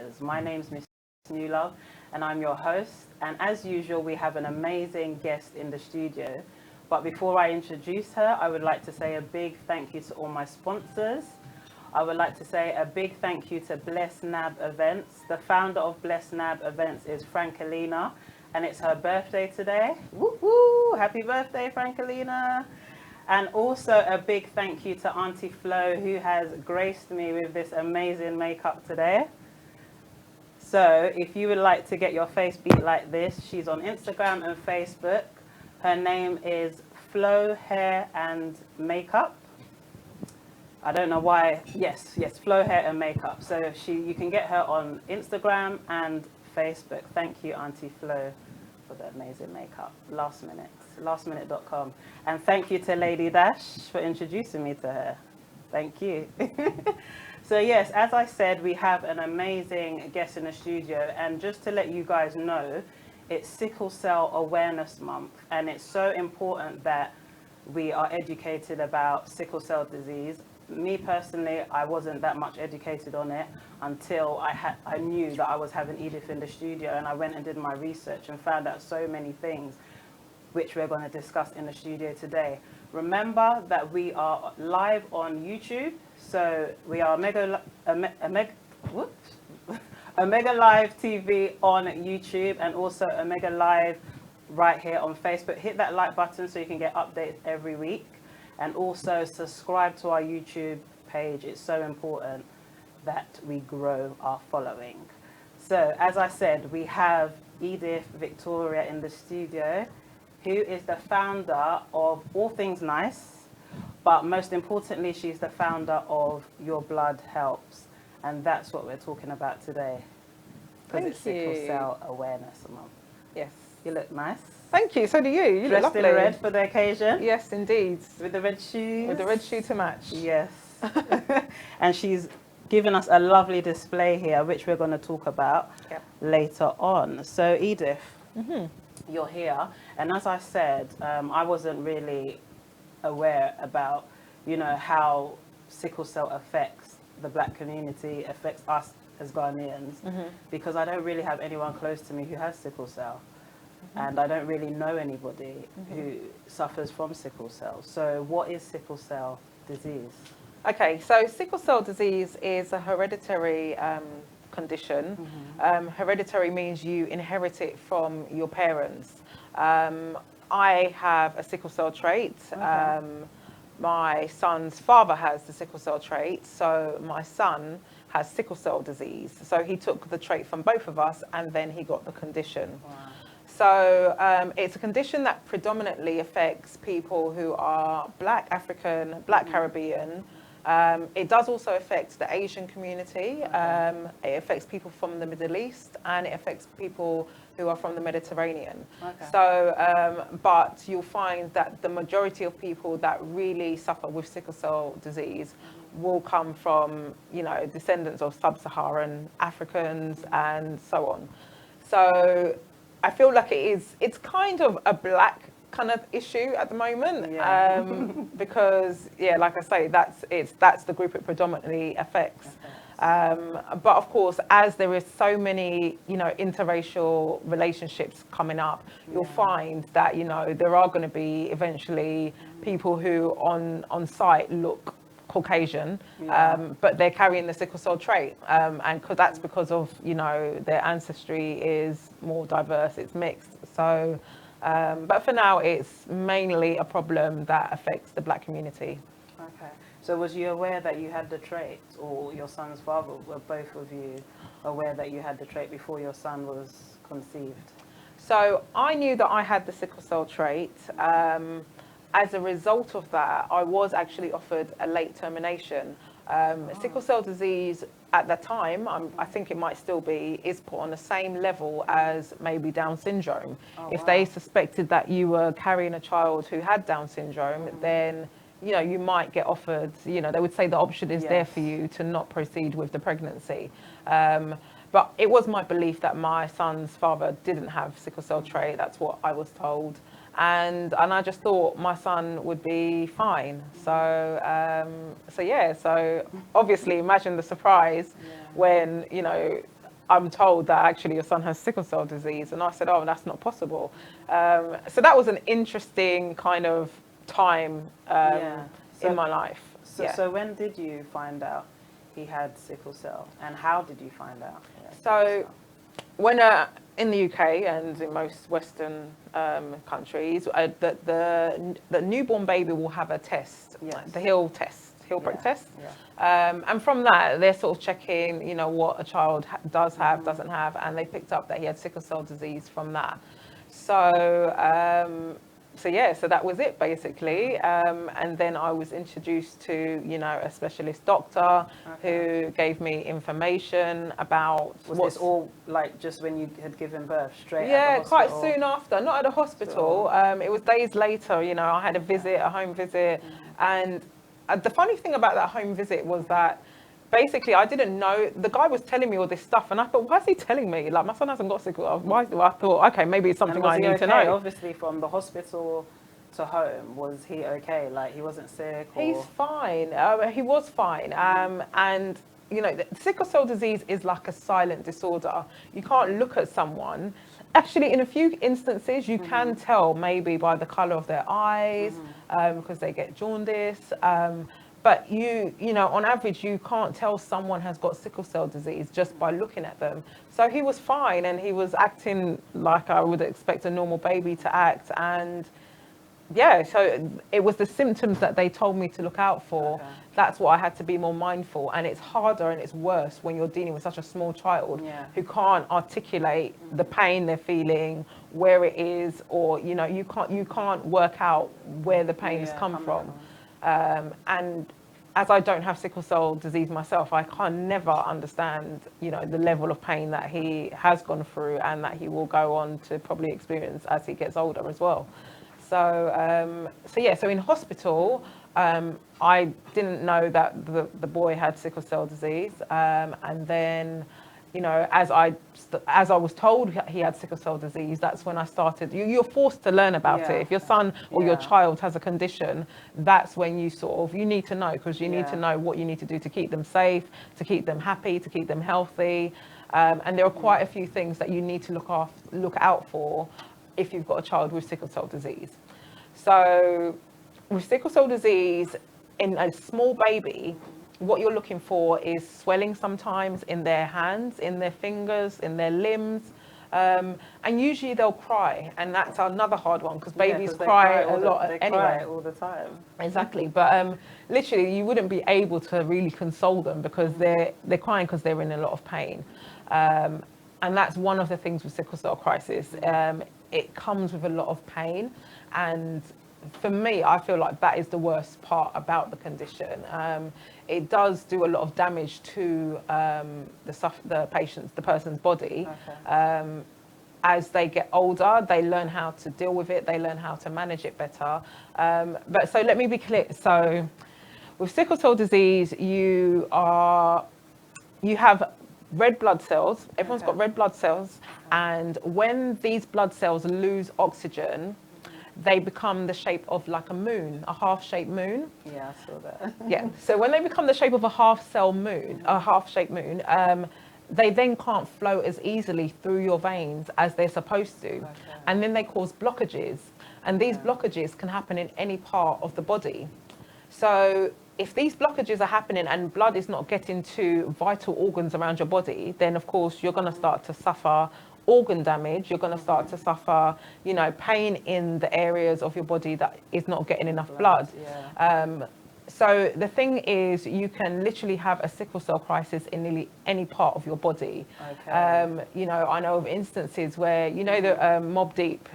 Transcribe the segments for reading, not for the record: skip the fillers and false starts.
Adventures. My name's Miss New Love and I'm your host. And as usual, we have an amazing guest in the studio. But before I introduce her, I would like to say a big thank you to all my sponsors. I would like to say a big thank you to Bless Nab Events. The founder of Bless Nab Events is Frankelina, and it's her birthday today. Woo woo! Happy birthday, Frankelina! And also a big thank you to Auntie Flo, who has graced me with this amazing makeup today. So if you would like to get your face beat like this, she's on Instagram and Facebook. Her name is Flo Hair and Makeup. I don't know why. Yes, Flo Hair and Makeup. So you can get her on Instagram and Facebook. Thank you, Auntie Flo, for the amazing makeup. Lastminute.com. And thank you to Lady Dash for introducing me to her. Thank you. So yes, as I said, we have an amazing guest in the studio. And just to let you guys know, it's Sickle Cell Awareness Month. And it's so important that we are educated about sickle cell disease. Me personally, I wasn't that much educated on it until I knew that I was having Edith in the studio, and I went and did my research and found out so many things which we're going to discuss in the studio today. Remember that we are live on YouTube, so we are Omega Live TV on YouTube and also Omega Live right here on Facebook. Hit that like button so you can get updates every week. And also subscribe to our YouTube page. It's so important that we grow our following. So as I said, we have Edith Victoria in the studio, who is the founder of All Things Nice, but most importantly, she's the founder of Your Blood Helps. And that's what we're talking about today. Because it's Sickle Cell Awareness Month. Yes. You look nice. Thank you. So do you. You look Dressed lovely. in red for the occasion. Yes, indeed. With the red shoes. With the red shoe to match. Yes. And she's given us a lovely display here, which we're going to talk about later on. So Edith, you're here. And as I said, I wasn't really aware about, how sickle cell affects the Black community, affects us as Ghanaians, because I don't really have anyone close to me who has sickle cell. And I don't really know anybody who suffers from sickle cell. So what is sickle cell disease? Okay, so sickle cell disease is a hereditary condition. Hereditary means you inherit it from your parents. I have a sickle cell trait. My son's father has the sickle cell trait, so my son has sickle cell disease. So he took the trait from both of us, and then he got the condition. Wow. So it's a condition that predominantly affects people who are Black African, Black Caribbean. It does also affect the Asian community. It affects people from the Middle East, and it affects people who are from the Mediterranean. So, but you'll find that the majority of people that really suffer with sickle cell disease will come from, descendants of sub-Saharan Africans and so on. So I feel like it's kind of a Black kind of issue at the moment, because like I say, that's the group it predominantly affects. But of course, as there is so many interracial relationships coming up, you'll find that there are going to be eventually people who on sight look Caucasian, but they're carrying the sickle cell trait, and that's because of their ancestry is more diverse, it's mixed. So but for now it's mainly a problem that affects the Black community. Okay, so was you aware that you had the trait, or your son's father, were both of you aware that you had the trait before your son was conceived? So I knew that I had the sickle cell trait. As a result of that, I was actually offered a late termination. Sickle cell disease at the time, I think it might still be, is put on the same level as maybe Down syndrome. If they suspected that you were carrying a child who had Down syndrome, then you might get offered, they would say the option is there for you to not proceed with the pregnancy. But it was my belief that my son's father didn't have sickle cell trait. That's what I was told. And I just thought my son would be fine. So obviously imagine the surprise when, I'm told that actually your son has sickle cell disease. And I said, oh, that's not possible. So that was an interesting kind of time in my life. So when did you find out he had sickle cell, and how did you find out? So when in the UK and in most Western countries, the newborn baby will have a test, the Hillbrook test. And from that, they're sort of checking, you know, what a child does have, doesn't have, and they picked up that he had sickle cell disease from that. So that was it basically. And then I was introduced to, you know, a specialist doctor who gave me information about. Was this all like just when you had given birth, straight? Yeah, quite soon after. Not at a hospital. It was days later. You know, I had a home visit, and the funny thing about that home visit was that basically I didn't know. The guy was telling me all this stuff, and I thought, why is he telling me? Like, my son hasn't got sickle. Why? I thought, okay, maybe it's something I need to know. Obviously, from the hospital to home, was he okay? Like, he wasn't sick? Or... He's fine. He was fine. And you know, sickle cell disease is like a silent disorder. You can't look at someone. Actually, in a few instances, you can tell maybe by the colour of their eyes, because they get jaundice. But you know, on average, you can't tell someone has got sickle cell disease just by looking at them. So he was fine, and he was acting like I would expect a normal baby to act. And yeah, so it was the symptoms that they told me to look out for. That's what I had to be more mindful. And it's harder and it's worse when you're dealing with such a small child who can't articulate the pain they're feeling, where it is, or, you know, you can't work out where the pain has come from. And as I don't have sickle cell disease myself, I can never understand, you know, the level of pain that he has gone through and that he will go on to probably experience as he gets older as well. So in hospital, I didn't know that the boy had sickle cell disease. And then, you know, as I was told he had sickle cell disease, that's when I started. You're forced to learn about it. If your son or your child has a condition, that's when you need to know, because you need to know what you need to do to keep them safe, to keep them happy, to keep them healthy. And there are quite a few things that you need to look out for if you've got a child with sickle cell disease. So with sickle cell disease in a small baby, what you're looking for is swelling sometimes in their hands, in their fingers, in their limbs. And usually they'll cry, and that's another hard one, because babies cry a lot anyway. Cry all the time. Exactly, but literally you wouldn't be able to really console them because they're crying because they're in a lot of pain. And that's one of the things with sickle cell crisis. It comes with a lot of pain, and for me, I feel like that is the worst part about the condition. It does do a lot of damage to the person's body. As they get older, they learn how to deal with it, they learn how to manage it better. But so let me be clear. So with sickle cell disease, you have red blood cells. Everyone's got red blood cells, and when these blood cells lose oxygen, they become the shape of like a moon, a half-shaped moon. Yeah, I saw that. Yeah. So when they become the shape of a half-shaped moon, they then can't flow as easily through your veins as they're supposed to, and then they cause blockages. And these blockages can happen in any part of the body. So if these blockages are happening and blood is not getting to vital organs around your body, then of course you're going to start to suffer organ damage. You're going to start to suffer, you know, pain in the areas of your body that is not getting enough blood. So the thing is, you can literally have a sickle cell crisis in nearly any part of your body. You know, I know of instances where, you know, the Mobb Deep,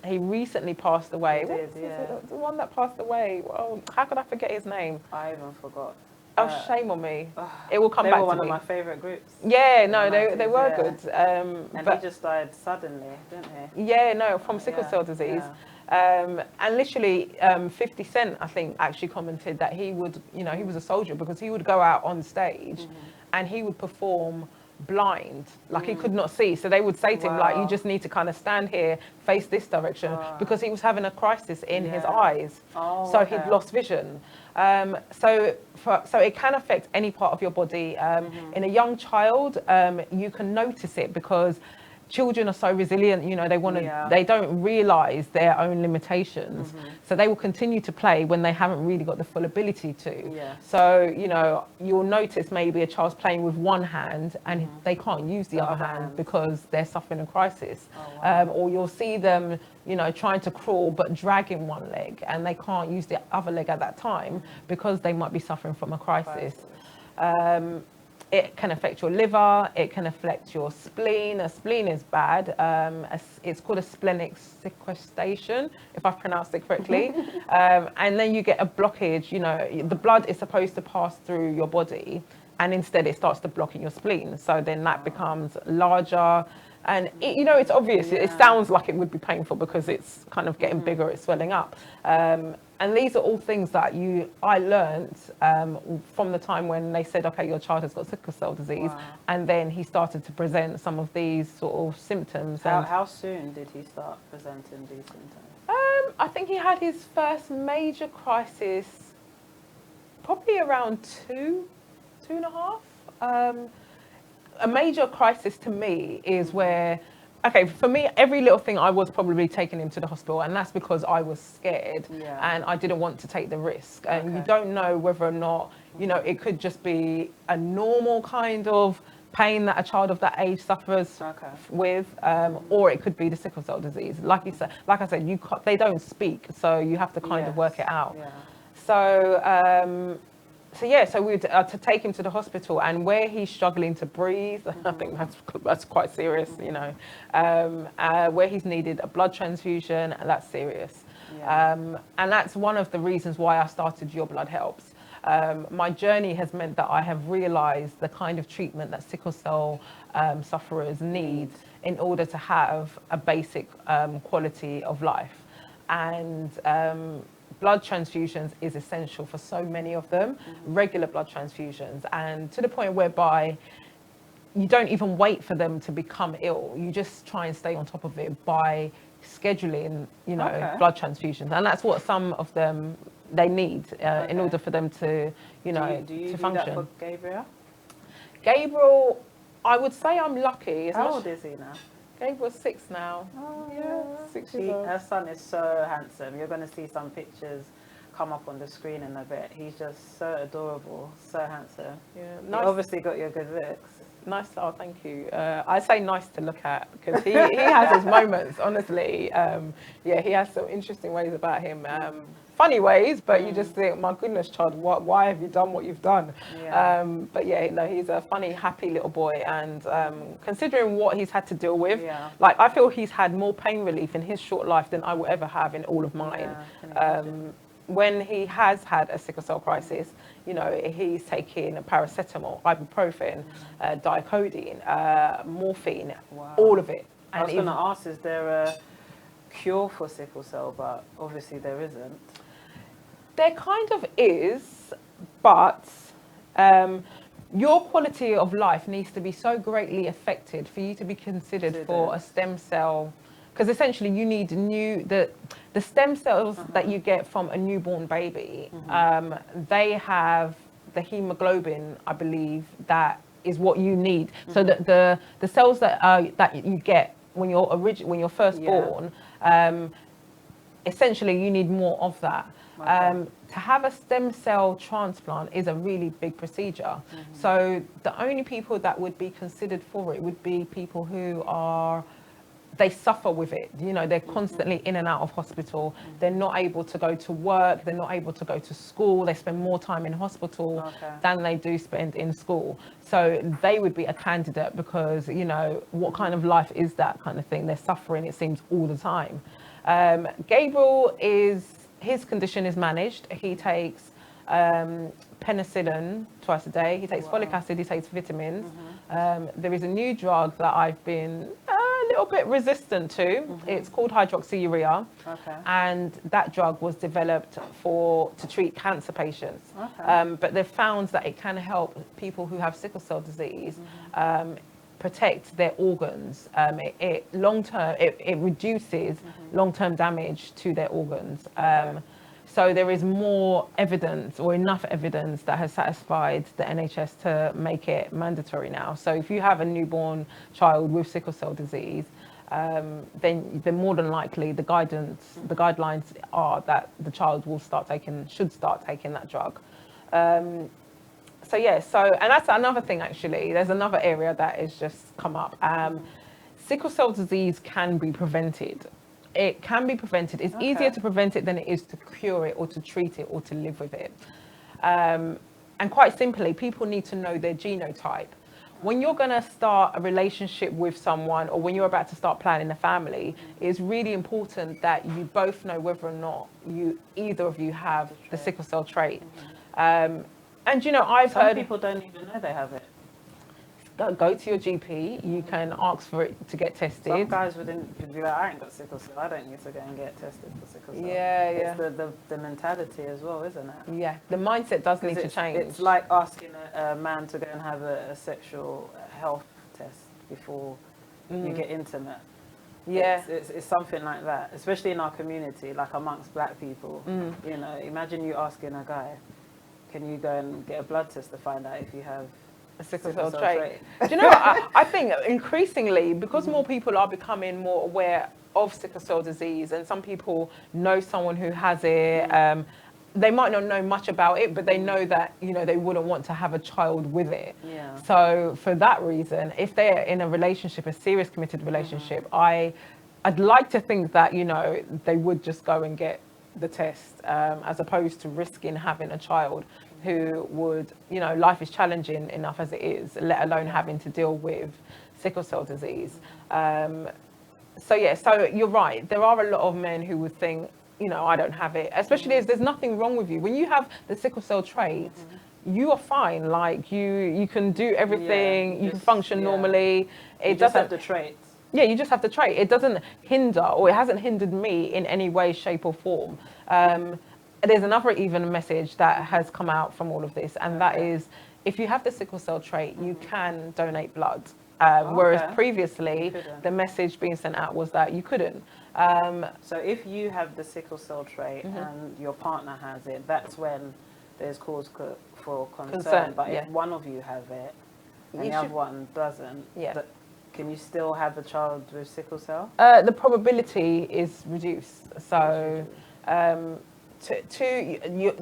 he recently passed away. The one that passed away? Oh, how could I forget his name? I even forgot. Oh, shame on me. It will come back to me. They were one of my favourite groups. Yeah, no, they were good. And he just died suddenly, didn't he? Yeah, no, from sickle cell disease. And literally 50 Cent, I think, actually commented that he would, you know, he was a soldier because he would go out on stage and he would perform blind, like he could not see. So they would say to him, like, you Wow. just need to kind of stand here, face this direction, Wow. because he was having a crisis in his Yeah. eyes. Oh, So okay. he'd lost vision. So it can affect any part of your body. In a young child, you can notice it because children are so resilient, you know, Yeah. they don't realize their own limitations. So they will continue to play when they haven't really got the full ability to. Yes. So, you know, you'll notice maybe a child's playing with one hand and they can't use the other hand because they're suffering a crisis. Oh, wow. Or you'll see them, you know, trying to crawl but dragging one leg and they can't use the other leg at that time because they might be suffering from a crisis. It can affect your liver, it can affect your spleen. A spleen is bad. It's called a splenic sequestration, if I've pronounced it correctly. And then you get a blockage, you know, the blood is supposed to pass through your body and instead it starts to block in your spleen. So then that becomes larger. And, you know, it's obvious, it sounds like it would be painful because it's kind of getting bigger, it's swelling up. And these are all things that I learned from the time when they said, okay, your child has got sickle cell disease. Wow. And then he started to present some of these sort of symptoms. How soon did he start presenting these symptoms? I think he had his first major crisis probably around two and a half. A major crisis to me is where, okay, for me, every little thing I was probably taking him to the hospital, and that's because I was scared and I didn't want to take the risk. And you don't know whether or not, you know, it could just be a normal kind of pain that a child of that age suffers with, or it could be the sickle cell disease. Like I said, they don't speak, so you have to kind of work it out. So we would to take him to the hospital, and where he's struggling to breathe, I think that's quite serious, you know. Where he's needed a blood transfusion, that's serious. And that's one of the reasons why I started Your Blood Helps. My journey has meant that I have realised the kind of treatment that sickle cell sufferers need in order to have a basic quality of life. And blood transfusions is essential for so many of them, regular blood transfusions, and to the point whereby you don't even wait for them to become ill. You just try and stay on top of it by scheduling, you know, blood transfusions. And that's what some of them, they need in order for them to, you know, do you to do function. That for Gabriel? Gabriel, I would say I'm lucky. How old is he now? Gabriel's 6 now. Oh, yeah, 6 years old. Her son is so handsome. You're going to see some pictures come up on the screen in a bit. He's just so adorable, so handsome. Yeah, nice. You obviously got your good looks. Nice. Oh, thank you. I say nice to look at because he has his moments, honestly. Yeah, he has some interesting ways about him. Funny ways, but you just think, my goodness, child, why have you done what you've done? But yeah, no, he's a funny, happy little boy, and considering what he's had to deal with, like I feel he's had more pain relief in his short life than I will ever have in all of mine. When he has had a sickle cell crisis, you know, he's taking paracetamol, ibuprofen, dicodeine, morphine, all of it. And I was going to ask, is there a cure for sickle cell? But obviously there isn't. There kind of is, but your quality of life needs to be so greatly affected for you to be considered for a stem cell. Because essentially you need the stem cells that you get from a newborn baby, they have the hemoglobin, I believe, that is what you need. So that the cells that you get when you're first born, essentially you need more of that. To have a stem cell transplant is a really big procedure. So the only people that would be considered for it would be people who they suffer with it. You know, they're constantly in and out of hospital. They're not able to go to work. They're not able to go to school. They spend more time in hospital than they do spend in school. So they would be a candidate because, you know, what kind of life is that kind of thing? They're suffering, it seems, all the time. Gabriel his condition is managed. He takes penicillin twice a day. He takes folic acid, he takes vitamins. There is a new drug that I've been a little bit resistant to. It's called hydroxyurea. And that drug was developed to treat cancer patients. But they've found that it can help people who have sickle cell disease protect their organs. It reduces long-term damage to their organs. So there is more evidence, or enough evidence, that has satisfied the NHS to make it mandatory now. So if you have a newborn child with sickle cell disease, then more than likely the guidelines are that the child should start taking that drug. And that's another thing actually. There's another area that has just come up. Sickle cell disease can be prevented. It can be prevented. It's easier to prevent it than it is to cure it or to treat it or to live with it. And quite simply, people need to know their genotype. When you're going to start a relationship with someone, or when you're about to start planning a family, it's really important that you both know whether or not either of you have the sickle cell trait. And I've heard some people don't even know they have it. Go to your GP. You can ask for it to get tested. Some guys would be like, I ain't got sickle cell. I don't need to go and get tested for sickle cell. Yeah. It's the mentality as well, isn't it? Yeah, the mindset does need to change. It's like asking a man to go and have a sexual health test before you get intimate. Yeah. It's something like that, especially in our community, like amongst black people. Imagine you asking a guy, can you go and get a blood test to find out if you have a sickle cell trait. Do you know what? I think increasingly, because more people are becoming more aware of sickle cell disease, and some people know someone who has it, they might not know much about it, but they know that, they wouldn't want to have a child with it. Yeah. So for that reason, if they're in a relationship, a serious committed relationship, I'd like to think that, they would just go and get the test, as opposed to risking having a child who would, life is challenging enough as it is, let alone having to deal with sickle cell disease. So you're right. There are a lot of men who would think, I don't have it, especially as there's nothing wrong with you. When you have the sickle cell trait, you are fine. Like you can do everything, you can function normally. You just have the traits. Yeah, you just have the trait. It doesn't hinder, or it hasn't hindered me in any way, shape or form. There's another even message that has come out from all of this, and that is, if you have the sickle cell trait, you can donate blood. Whereas previously, the message being sent out was that you couldn't. So if you have the sickle cell trait and your partner has it, that's when there's cause for concern. But if one of you have it and the other one doesn't, can you still have a child with sickle cell? The probability is reduced. So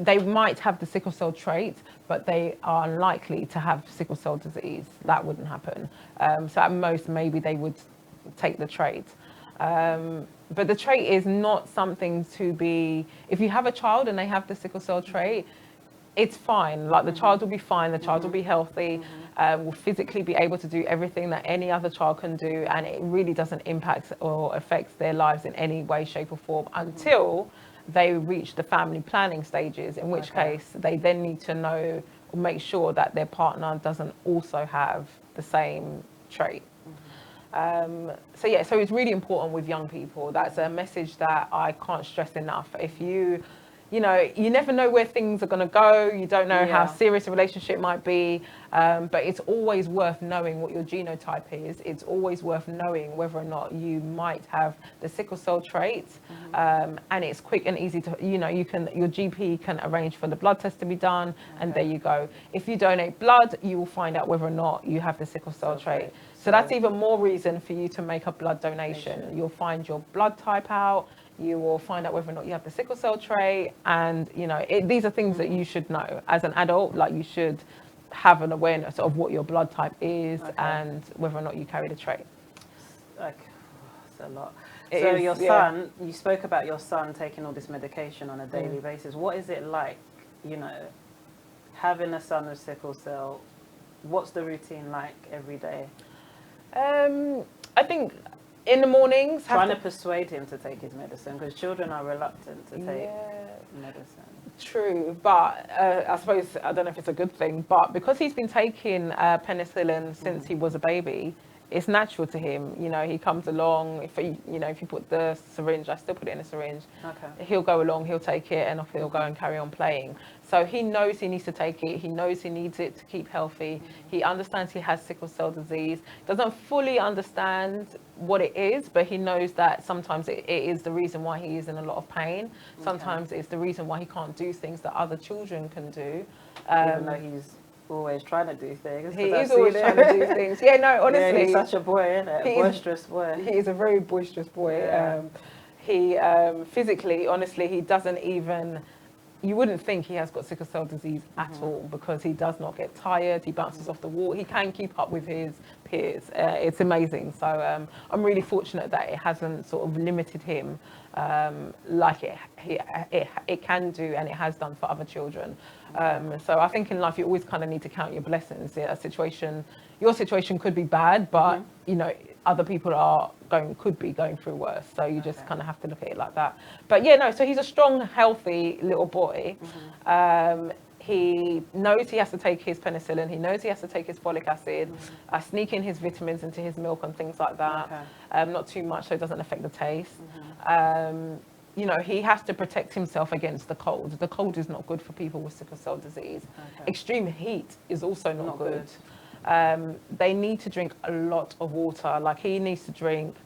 they might have the sickle cell trait, but they are unlikely to have sickle cell disease. That wouldn't happen. So at most, maybe they would take the trait. But the trait is not something to be, if you have a child and they have the sickle cell trait, it's fine. Like the child will be fine, the child will be healthy, will physically be able to do everything that any other child can do, and it really doesn't impact or affect their lives in any way, shape or form until they reach the family planning stages, in which case they then need to know or make sure that their partner doesn't also have the same trait. So it's really important with young people. That's a message that I can't stress enough. If you never know where things are going to go. You don't know how serious a relationship might be. But it's always worth knowing what your genotype is. It's always worth knowing whether or not you might have the sickle cell trait. And it's quick and easy to, your GP can arrange for the blood test to be done. And there you go. If you donate blood, you will find out whether or not you have the sickle cell trait. So that's even more reason for you to make a blood donation. You'll find your blood type out. You will find out whether or not you have the sickle cell trait, and these are things that you should know as an adult. Like you should have an awareness of what your blood type is and whether or not you carry the trait. Like, it's a lot. So your son, you spoke about your son taking all this medication on a daily basis. What is it like, having a son with sickle cell? What's the routine like every day? I think in the mornings, trying to persuade him to take his medicine, because children are reluctant to take medicine. True, but I suppose, I don't know if it's a good thing, but because he's been taking penicillin since he was a baby, it's natural to him. You know, he comes along. If he, you know, if you put the syringe, I still put it in a syringe. Okay. He'll go along. He'll take it, and off he'll go and carry on playing. So he knows he needs to take it. He knows he needs it to keep healthy. He understands he has sickle cell disease. Doesn't fully understand what it is, but he knows that sometimes it is the reason why he is in a lot of pain. Sometimes it's the reason why he can't do things that other children can do. Even though he's always trying to do things. He is always trying to do things. Yeah, no, honestly. Yeah, he's such a boy, isn't it? A boisterous boy. He is a very boisterous boy. Yeah. He physically, honestly, he doesn't even, you wouldn't think he has got sickle cell disease at all, because he does not get tired. He bounces off the wall. He can keep up with his peers. It's amazing. So I'm really fortunate that it hasn't sort of limited him like it can do, and it has done for other children. So I think in life you always kind of need to count your blessings. Yeah, your situation could be bad, but you know, other people could be going through worse. So you just kind of have to look at it like that. But yeah, no. So he's a strong, healthy little boy. He knows he has to take his penicillin. He knows he has to take his folic acid. I sneak in his vitamins into his milk and things like that. Not too much, so it doesn't affect the taste. You know, he has to protect himself against the cold. The cold is not good for people with sickle cell disease. Extreme heat is also not good. They need to drink a lot of water. Like, he needs to drink,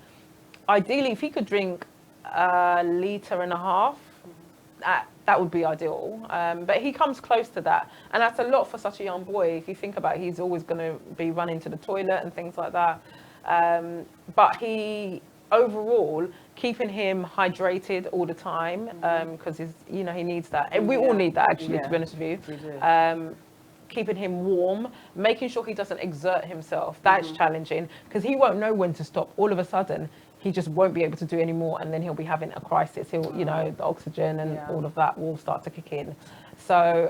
ideally, if he could drink 1.5 liters, that would be ideal. But he comes close to that. And that's a lot for such a young boy. If you think about it, he's always going to be running to the toilet and things like that. But overall, keeping him hydrated all the time, because you know, he needs that. And we all need that, actually, to be honest with you. We do. Keeping him warm, making sure he doesn't exert himself. That's challenging, because he won't know when to stop. All of a sudden, he just won't be able to do any more, and then he'll be having a crisis. You know, the oxygen and all of that will start to kick in. So,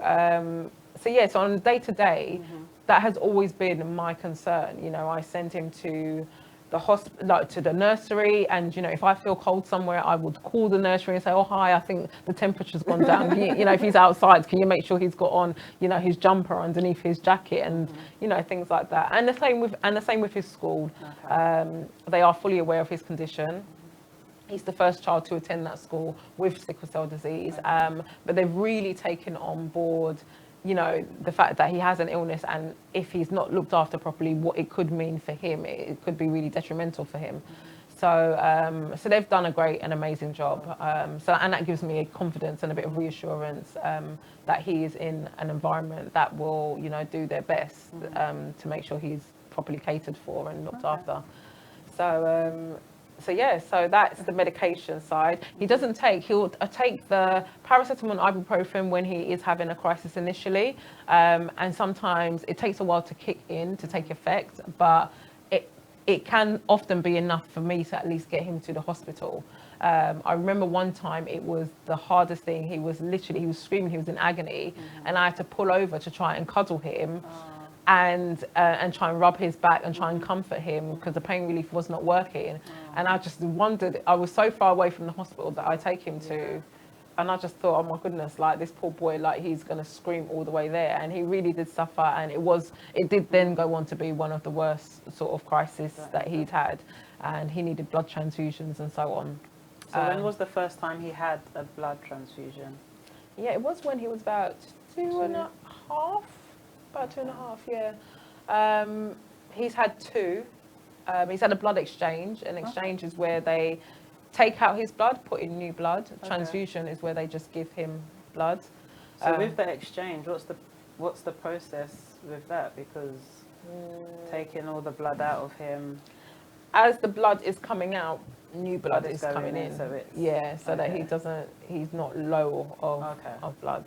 so on day to day, that has always been my concern. You know, I send him to the hospital, like to the nursery, and you know, if I feel cold somewhere, I would call the nursery and say, "Oh, hi, I think the temperature's gone down. You know, if he's outside, can you make sure he's got on, you know, his jumper underneath his jacket, and you know, things like that." And the same with his school. They are fully aware of his condition. He's the first child to attend that school with sickle cell disease, but they've really taken on board, you know, the fact that he has an illness, and if he's not looked after properly, what it could mean for him. It could be really detrimental for him. So, so they've done a great and amazing job. And that gives me a confidence and a bit of reassurance that he is in an environment that will, you know, do their best to make sure he's properly catered for and looked after. So yeah, so that's the medication side. He'll take the paracetamol and ibuprofen when he is having a crisis initially. And sometimes it takes a while to kick in, to take effect, but it can often be enough for me to at least get him to the hospital. I remember one time it was the hardest thing. He was screaming, he was in agony, and I had to pull over to try and cuddle him. And try and rub his back and try and comfort him, because the pain relief was not working. And I just wondered, I was so far away from the hospital that I take him to, and I just thought, oh my goodness, like, this poor boy, like, he's going to scream all the way there. And he really did suffer, and it did then go on to be one of the worst sort of crises that he'd had, and he needed blood transfusions and so on. So when was the first time he had a blood transfusion? Yeah, it was when he was about 2.5. About 2.5, yeah. He's had 2. He's had a blood exchange. An exchange is where they take out his blood, put in new blood. Transfusion is where they just give him blood. So with the exchange, what's the process with that? Because taking all the blood out of him, as the blood is coming out, new blood is coming in. So that he's not low of blood.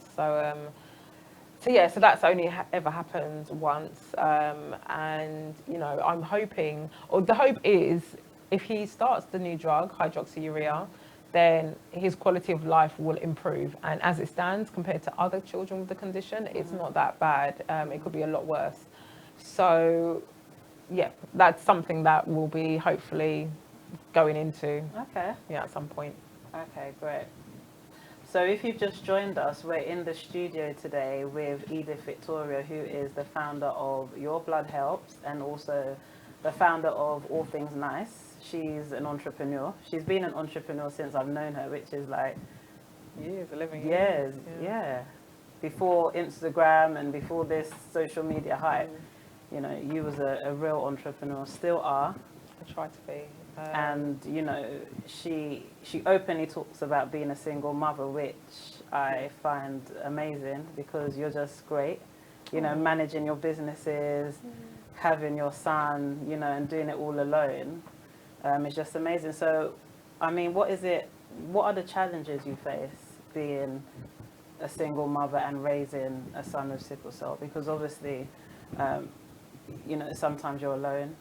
So that's only ever happened once, and you know, I'm hoping, or the hope is, if he starts the new drug, hydroxyurea, then his quality of life will improve. And as it stands, compared to other children with the condition, it's not that bad. It could be a lot worse. So, yeah, that's something that we'll be hopefully going into. At some point. Okay, great. So if you've just joined us, we're in the studio today with Edith Victoria, who is the founder of Your Blood Helps, and also the founder of All Things Nice. She's an entrepreneur. She's been an entrepreneur since I've known her, which is like years, 11 years. years. Yeah. Before Instagram and before this social media hype, you know, you was a real entrepreneur, still are. I try to be. And you know, she openly talks about being a single mother, which I find amazing because you're just great. You know, managing your businesses, having your son, you know, and doing it all alone. It's just amazing. So, I mean, what are the challenges you face being a single mother and raising a son with sickle cell? Because obviously, you know, sometimes you're alone.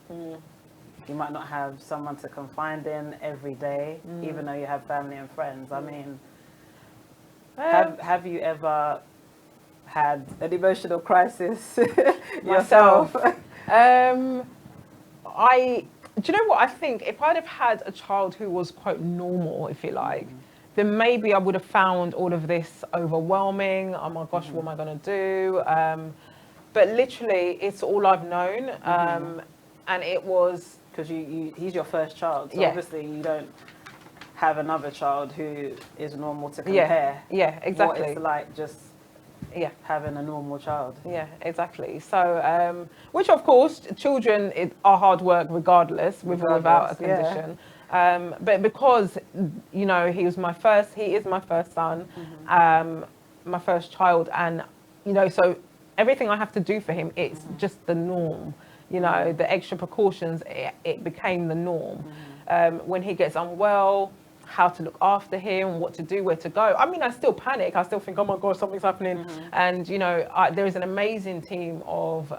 You might not have someone to confide in every day, even though you have family and friends. I mean, have you ever had an emotional crisis yourself? Do you know what I think? If I'd have had a child who was quote normal, if you like, then maybe I would have found all of this overwhelming. Oh my gosh, what am I going to do? But literally, it's all I've known, and it was because he's your first child, so obviously you don't have another child who is normal to compare. Yeah, exactly. What it's like just having a normal child. Yeah, exactly. So, which of course, children are hard work regardless, with or without a condition. But because, you know, he is my first son, my first child, and, you know, so everything I have to do for him, it's just the norm. You know, the extra precautions, it became the norm. When he gets unwell, how to look after him, what to do, where to go. I mean, I still panic. I still think, oh my God, something's happening. And, you know, there is an amazing team of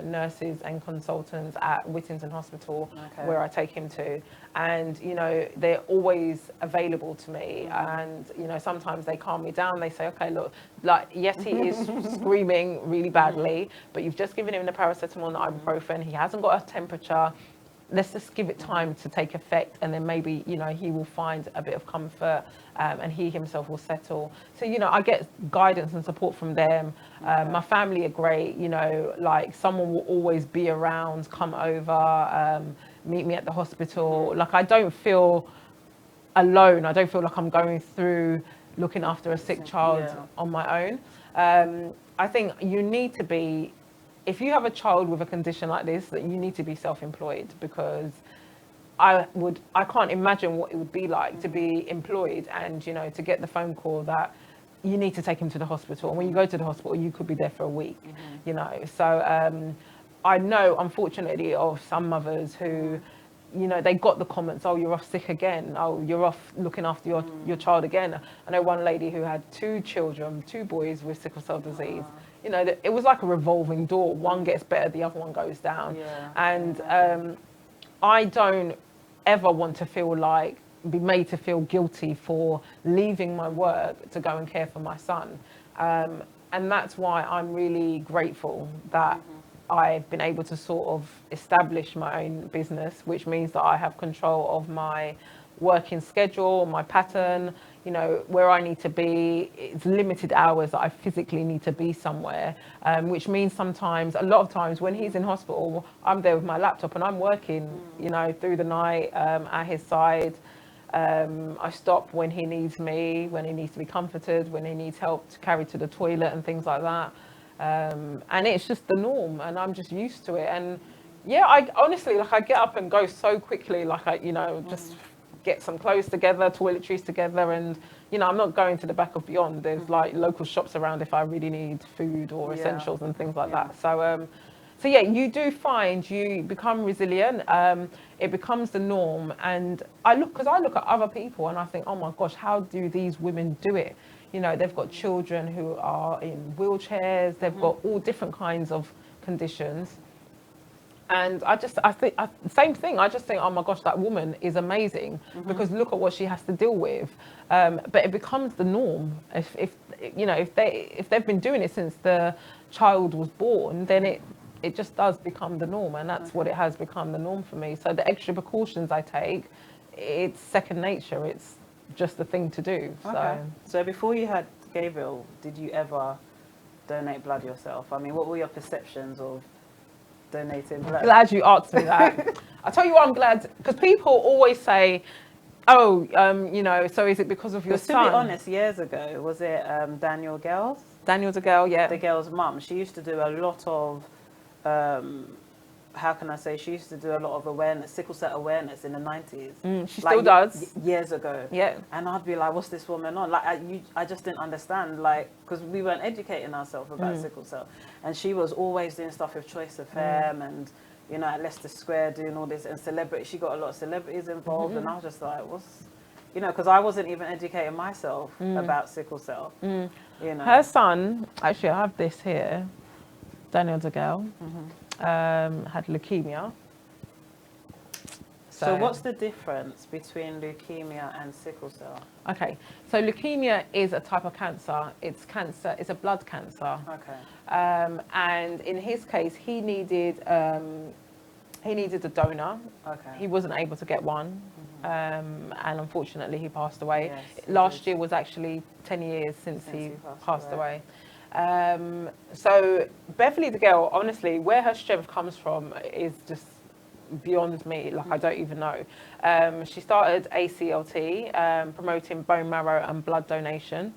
nurses and consultants at Whittington Hospital where I take him to. And, you know, they're always available to me. And, you know, sometimes they calm me down. They say, okay, look, like, yes, he is screaming really badly, but you've just given him the paracetamol and the ibuprofen. He hasn't got a temperature. Let's just give it time to take effect, and then maybe, you know, he will find a bit of comfort, and he himself will settle. So, you know, I get guidance and support from them. My family are great, you know, like someone will always be around, come over, meet me at the hospital. Like, I don't feel alone. I don't feel like I'm going through looking after a sick child on my own. I think you need to be, if you have a child with a condition like this, that you need to be self-employed, because I can't imagine what it would be like to be employed and, you know, to get the phone call that you need to take him to the hospital. And when you go to the hospital, you could be there for a week, you know. So I know, unfortunately, of some mothers who, you know, they got the comments, oh, you're off sick again. Oh, you're off looking after your child again. I know one lady who had 2 children, 2 boys with sickle cell disease. You know, it was like a revolving door. One gets better, the other one goes down. And I don't ever want to feel like, be made to feel guilty for leaving my work to go and care for my son. And that's why I'm really grateful that I've been able to sort of establish my own business, which means that I have control of my working schedule, my pattern, you know, where I need to be. It's limited hours that I physically need to be somewhere, which means sometimes, a lot of times when he's in hospital, I'm there with my laptop and I'm working, you know, through the night at his side. I stop when he needs me, when he needs to be comforted, when he needs help to carry to the toilet and things like that. And it's just the norm, and I'm just used to it. And yeah, I honestly, like, I get up and go so quickly, like, I, you know, just get some clothes together, toiletries together, and, you know, I'm not going to the back of Beyond. There's like local shops around if I really need food or essentials and things like that. So, so yeah, you do find you become resilient. It becomes the norm. And I look at other people and I think, oh my gosh, how do these women do it? You know, they've got children who are in wheelchairs. They've got all different kinds of conditions. And I think, same thing. I just think, oh my gosh, that woman is amazing, because look at what she has to deal with. But it becomes the norm. If you know, if they've been doing it since the child was born, then it just does become the norm, and that's what it has become the norm for me. So the extra precautions I take, it's second nature. It's just the thing to do. So before you had Gabriel, did you ever donate blood yourself? I mean, what were your perceptions of donating blood? Glad you asked me that. I tell you what, I'm glad, because people always say, oh, you know, so is it because of your son? To be honest, years ago, was it Daniel Gales? Daniel's a girl, yeah. The girl's mum. She used to do a lot of, how can I say, she used to do a lot of awareness, sickle cell awareness in the 90s. She still does. Years ago. Yeah. And I'd be like, what's this woman on? Like, I just didn't understand, like, because we weren't educating ourselves about sickle cell. And she was always doing stuff with Choice FM and, you know, at Leicester Square doing all this, and celebrity. She got a lot of celebrities involved, and I was just like, what's, you know, because I wasn't even educating myself about sickle cell. You know, her son, actually, I have this here. Daniel DeGale had leukemia. So what's the difference between leukemia and sickle cell? Okay, so leukemia is a type of cancer. It's cancer. It's a blood cancer. Okay. And in his case, he needed a donor. Okay. He wasn't able to get one, and unfortunately, he passed away. Yes, Last year was actually 10 years since he passed away. So Beverly the girl, honestly, where her strength comes from is just beyond me. Like, I don't even know. She started ACLT, promoting bone marrow and blood donation.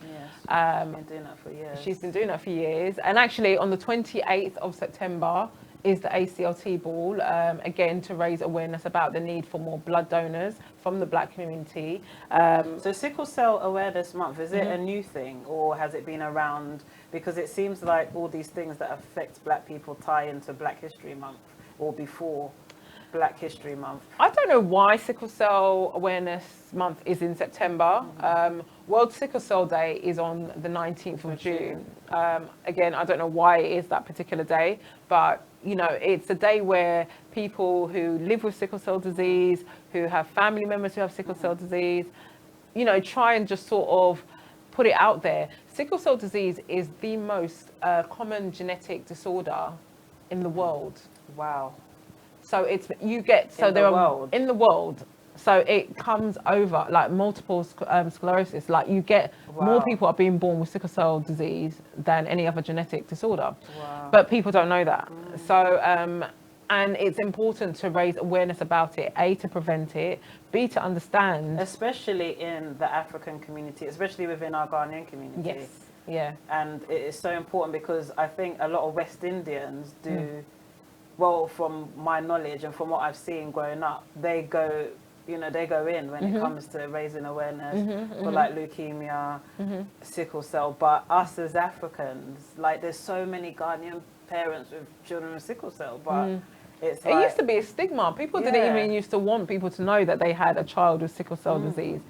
Yes, she's been doing that for years. She's been doing that for years. And actually, on the 28th of September is the ACLT ball, again, to raise awareness about the need for more blood donors from the Black community. So Sickle Cell Awareness Month, is it a new thing, or has it been around? Because it seems like all these things that affect Black people tie into Black History Month, or before Black History Month. I don't know why Sickle Cell Awareness Month is in September. World Sickle Cell Day is on the 19th of June. Again, I don't know why it is that particular day, but you know, it's a day where people who live with sickle cell disease, who have family members who have sickle cell disease, you know, try and just sort of put it out there. Sickle cell disease is the most common genetic disorder in the world. Wow. So it's, you get, so there are in the world. So it comes over like multiple sclerosis. Like you get more people are being born with sickle cell disease than any other genetic disorder. Wow. But people don't know that. So, and it's important to raise awareness about it, A, to prevent it, B, to understand. Especially in the African community, especially within our Ghanaian community. Yes, yeah. And it is so important because I think a lot of West Indians do, well, from my knowledge and from what I've seen growing up, they go, you know, they go in when it comes to raising awareness for like leukemia, sickle cell. But us as Africans, like there's so many Ghanaian parents with children with sickle cell, but it's like, it used to be a stigma. People didn't even used to want people to know that they had a child with sickle cell disease.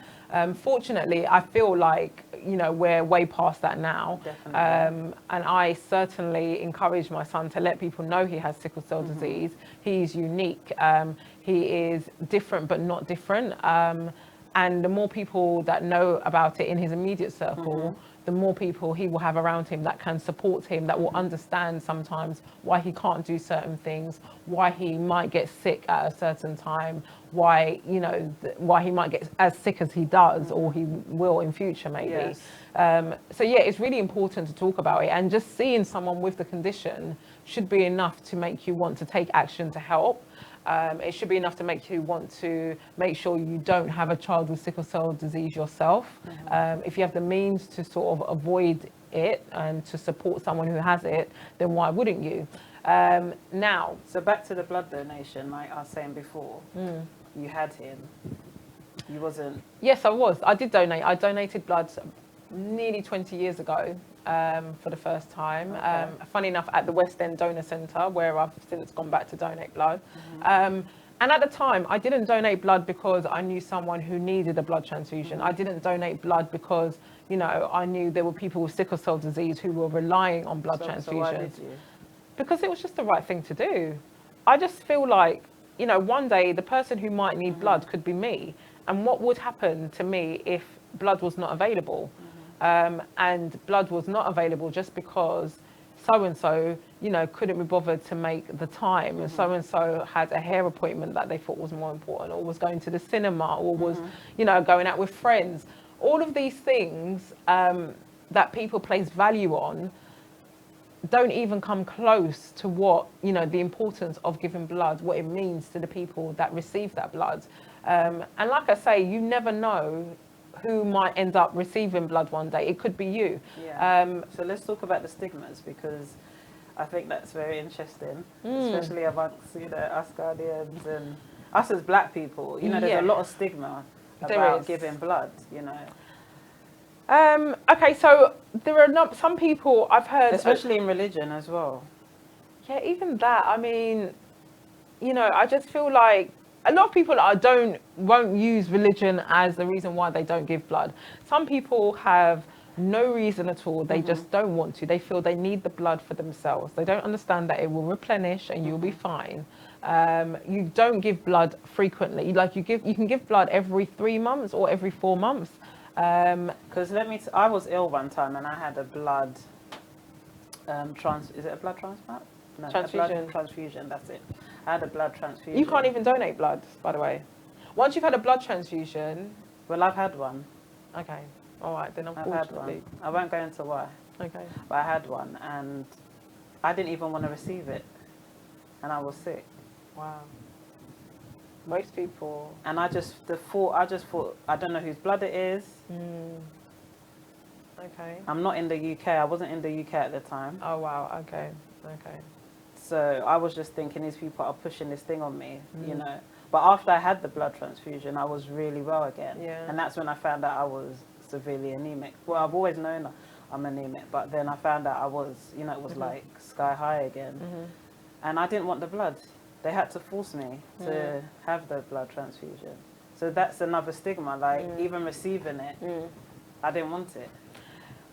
Fortunately, I feel like, you know, we're way past that now. Definitely. And I certainly encourage my son to let people know he has sickle cell disease. He's unique. He is different, but not different. And the more people that know about it in his immediate circle, the more people he will have around him that can support him, that will understand sometimes why he can't do certain things, why he might get sick at a certain time, why, you know, why he might get as sick as he does, or he will in future maybe. Yes. So yeah, it's really important to talk about it, and just seeing someone with the condition should be enough to make you want to take action to help. It should be enough to make you want to make sure you don't have a child with sickle cell disease yourself. If you have the means to sort of avoid it and to support someone who has it, then why wouldn't you? Now, so back to the blood donation, like I was saying before, you had him. You wasn't. Yes, I was. I did donate. I donated blood nearly 20 years ago. For the first time. Funny enough, at the West End Donor Centre, where I've since gone back to donate blood. And at the time, I didn't donate blood because I knew someone who needed a blood transfusion. I didn't donate blood because, you know, I knew there were people with sickle cell disease who were relying on blood transfusions. So why did you? Because it was just the right thing to do. I just feel like, you know, one day the person who might need blood could be me. And what would happen to me if blood was not available? And blood was not available just because so-and-so, you know, couldn't be bothered to make the time, and so-and-so had a hair appointment that they thought was more important, or was going to the cinema, or was, you know, going out with friends. All of these things that people place value on, don't even come close to what, you know, the importance of giving blood, what it means to the people that receive that blood. And like I say, you never know who might end up receiving blood one day. It could be you. Yeah. So let's talk about the stigmas, because I think that's very interesting, especially amongst, you know, us Guardians and us as black people. You know, there's a lot of stigma about giving blood, you know. Okay, so there are not some people I've heard, especially in religion as well. Yeah, even that. I mean, you know, I just feel like a lot of people won't use religion as the reason why they don't give blood. Some people have no reason at all. They just don't want to. They feel they need the blood for themselves. They don't understand that it will replenish and you'll be fine. You don't give blood frequently. Like you can give blood every 3 months or every 4 months. Because I was ill one time and I had a blood is it a blood transplant? No, transfusion. A blood transfusion, that's it. I had a blood transfusion. You can't even donate blood, by the way. Once you've had a blood transfusion. Well, I've had one. Okay. All right, then I've had one. I won't go into why. Okay. But I had one and I didn't even want to receive it. And I was sick. Wow. Most people. And I just thought, I don't know whose blood it is. Okay. I'm not in the UK. I wasn't in the UK at the time. Oh, wow. Okay. Okay. So I was just thinking these people are pushing this thing on me, you know. But after I had the blood transfusion, I was really well again. Yeah. And that's when I found out I was severely anemic. Well, I've always known I'm anemic, but then I found out I was, you know, it was like sky high again. And I didn't want the blood. They had to force me to have the blood transfusion. So that's another stigma, like even receiving it, I didn't want it.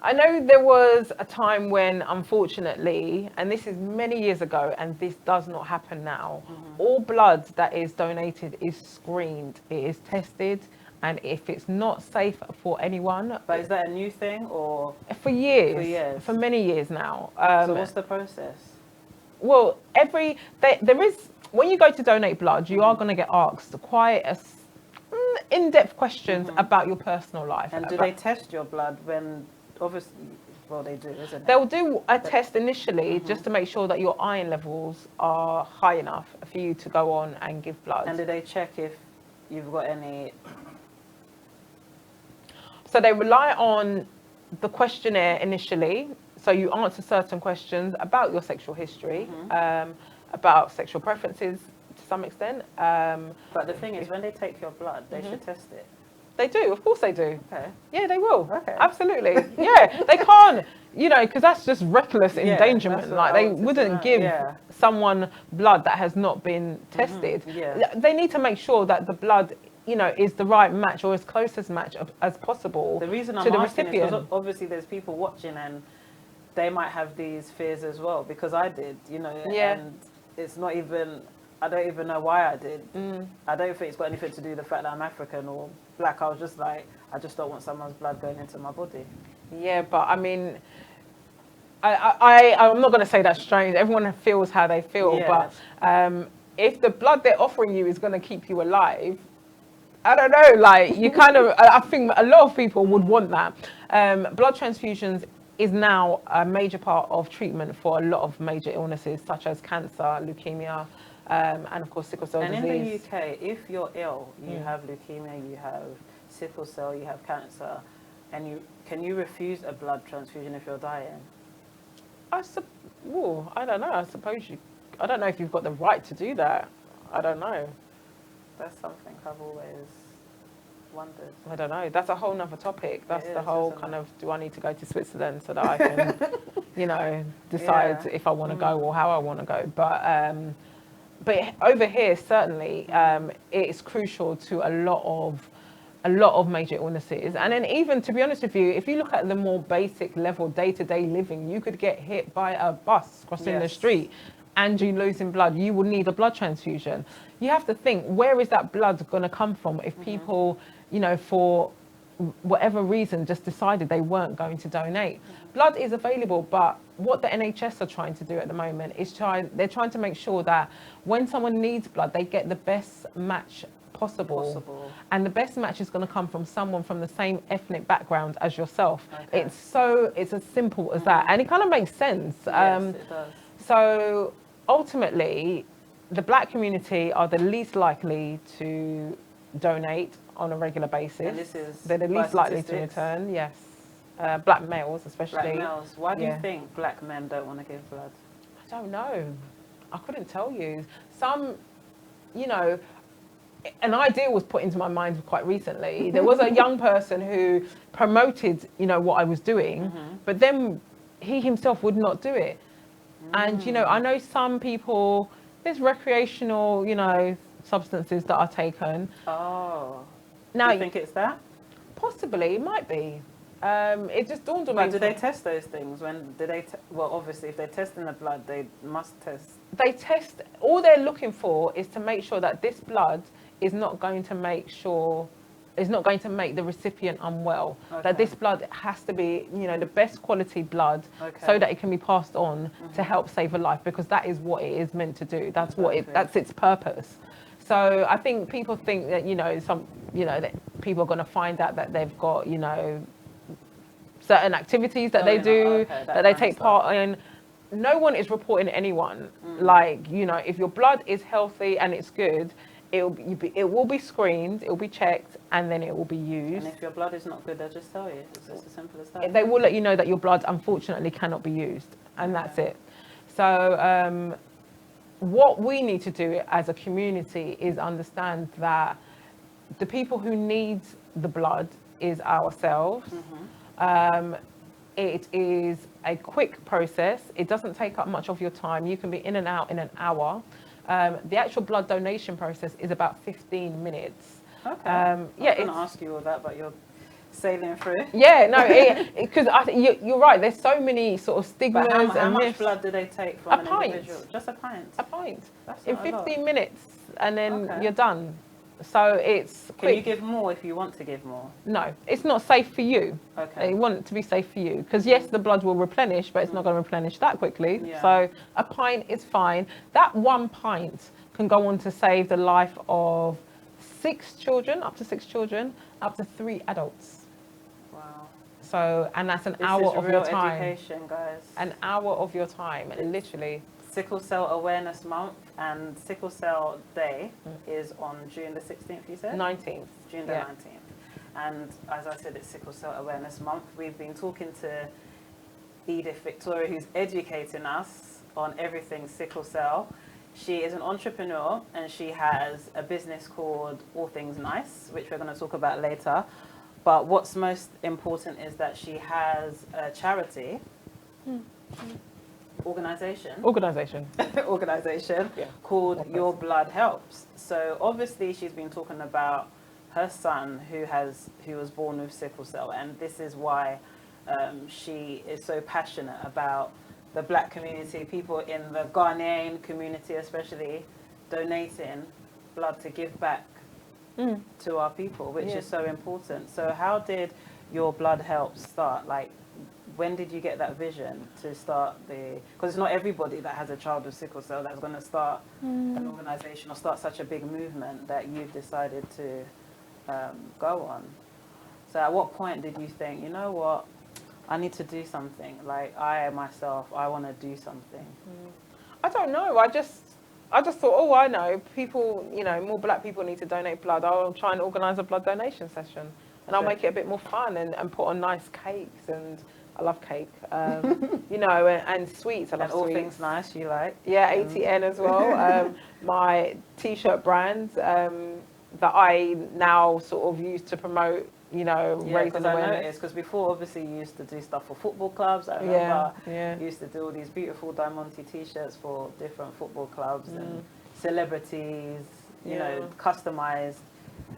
I know there was a time when, unfortunately, and this is many years ago, and this does not happen now, all blood that is donated is screened, it is tested, and if it's not safe for anyone... But is that a new thing, or...? For years. For years. For many years now. So what's the process? Well, there is... When you go to donate blood, you are going to get asked quite in-depth questions about your personal life. And do they test your blood when... Obviously, well, they do, isn't it? They'll do a test initially just to make sure that your iron levels are high enough for you to go on and give blood. And do they check if you've got any... So they rely on the questionnaire initially. So you answer certain questions about your sexual history, about sexual preferences to some extent. But the thing is, when they take your blood, they should test it. They do, of course they do. Okay. Yeah, they will. Okay. Absolutely. Yeah, they can't, you know, because that's just reckless endangerment. Like they wouldn't give someone blood that has not been tested. They need to make sure that the blood, you know, is the right match or as close as match as possible. The reason I'm asking is because obviously there's people watching and they might have these fears as well, because I did, you know, and it's not even... I don't even know why I did. I don't think it's got anything to do with the fact that I'm African or black. I was just like, I just don't want someone's blood going into my body. Yeah, but I mean, I'm not going to say that's strange. Everyone feels how they feel. But if the blood they're offering you is going to keep you alive, I don't know, like you kind of, I think a lot of people would want that. Blood transfusions is now a major part of treatment for a lot of major illnesses such as cancer, leukemia, and of course sickle cell disease. And in the UK, if you're ill, you have leukemia, you have sickle cell, you have cancer, and can you refuse a blood transfusion if you're dying? I don't know. I suppose I don't know if you've got the right to do that. I don't know. That's something I've always wondered. I don't know. That's a whole nother topic. That's the whole kind of, do I need to go to Switzerland so that I can, you know, decide if I want to go or how I want to go. But over here, certainly, it's crucial to a lot of major illnesses. And then even, to be honest with you, if you look at the more basic level day-to-day living, you could get hit by a bus crossing the street and you losing blood. You will need a blood transfusion. You have to think, where is that blood going to come from if people, you know, for whatever reason, just decided they weren't going to donate. Blood is available, but what the NHS are trying to do at the moment is they're trying to make sure that when someone needs blood, they get the best match possible. And the best match is going to come from someone from the same ethnic background as yourself. Okay. It's as simple as that, and it kind of makes sense. Yes, it does. So ultimately, the black community are the least likely to donate on a regular basis. And this is they're the least likely to return. Yes, black males especially. Black males. Why do you think black men don't want to give blood? I don't know. I couldn't tell you. Some, you know, an idea was put into my mind quite recently. There was a young person who promoted, you know, what I was doing, but then he himself would not do it. And, you know, I know some people, there's recreational, you know, substances that are taken. Oh. Now, do you think it's that? Possibly, it might be. It just dawned on me. But do they test those things? When do they? Well, obviously, if they're testing the blood, they must test. They test. All they're looking for is to make sure that this blood is not going to make the recipient unwell. Okay. That this blood has to be, you know, the best quality blood, Okay. so that it can be passed on to help save a life, because that is what it is meant to do. That's that's its purpose. So I think people think that, you know, that people are going to find out that they've got, you know, certain activities that they do, that they take part in. No one is reporting anyone. Like, you know, if your blood is healthy and it's good, it will be screened, it will be checked, and then it will be used. And if your blood is not good, they'll just tell you. It's just as simple as that. They will let you know that your blood, unfortunately, cannot be used, and that's it. So what we need to do as a community is understand that the people who need the blood is ourselves. It is a quick process. It doesn't take up much of your time. You can be in and out in an hour. The actual blood donation process is about 15 minutes. Okay. I was going to ask you all that, but you're sailing through. Yeah, no, because you're right. There's so many sort of stigmas But how and much myths. blood do they take from A an pint. individual? Just a pint. A pint. That's In not a lot. 15 minutes, and then Okay. you're done. So it's Can quick. you give more if you want to give more? No, it's not safe for you. Okay. You want it to be safe for you, because yes, the blood will replenish, but it's not going to replenish that quickly. Yeah. So a pint is fine. That 1 pint can go on to save the life of 6 children, up to 6 children, up to 3 adults. Wow. So, and that's an This hour is of real your time. education, guys. An hour of your time, literally. Sickle Cell Awareness Month and Sickle Cell Day is on June the 16th, you said? 19th. June the Yeah. 19th. And as I said, it's Sickle Cell Awareness Month. We've been talking to Edith Victora, who's educating us on everything sickle cell. She is an entrepreneur and she has a business called All Things Nice, which we're going to talk about later. But what's most important is that she has a charity, organization Yeah. called Your Blood Helps. So obviously she's been talking about her son who was born with sickle cell, and this is why she is so passionate about the black community, people in the Ghanaian community especially, donating blood to give back to our people, which is so important. So how did Your Blood Helps start? Like, when did you get that vision to start because it's not everybody that has a child with sickle cell that's going to start an organization or start such a big movement that you've decided to go on. So at what point did you think, you know what, I need to do something? Like, I want to do something. I don't know. I just thought, oh, I know, people, you know, more black people need to donate blood. I'll try and organise a blood donation session, and I'll make it a bit more fun and put on nice cakes, and I love cake, you know, and sweets. I love And All sweets. Things Nice, you like? Yeah, ATN as well. My t-shirt brand that I now sort of use to promote, you know, Yeah, raising because I awareness. noticed, because before obviously you used to do stuff for football clubs. I remember Yeah. you used to do all these beautiful Diamante t-shirts for different football clubs and celebrities, you know, customized.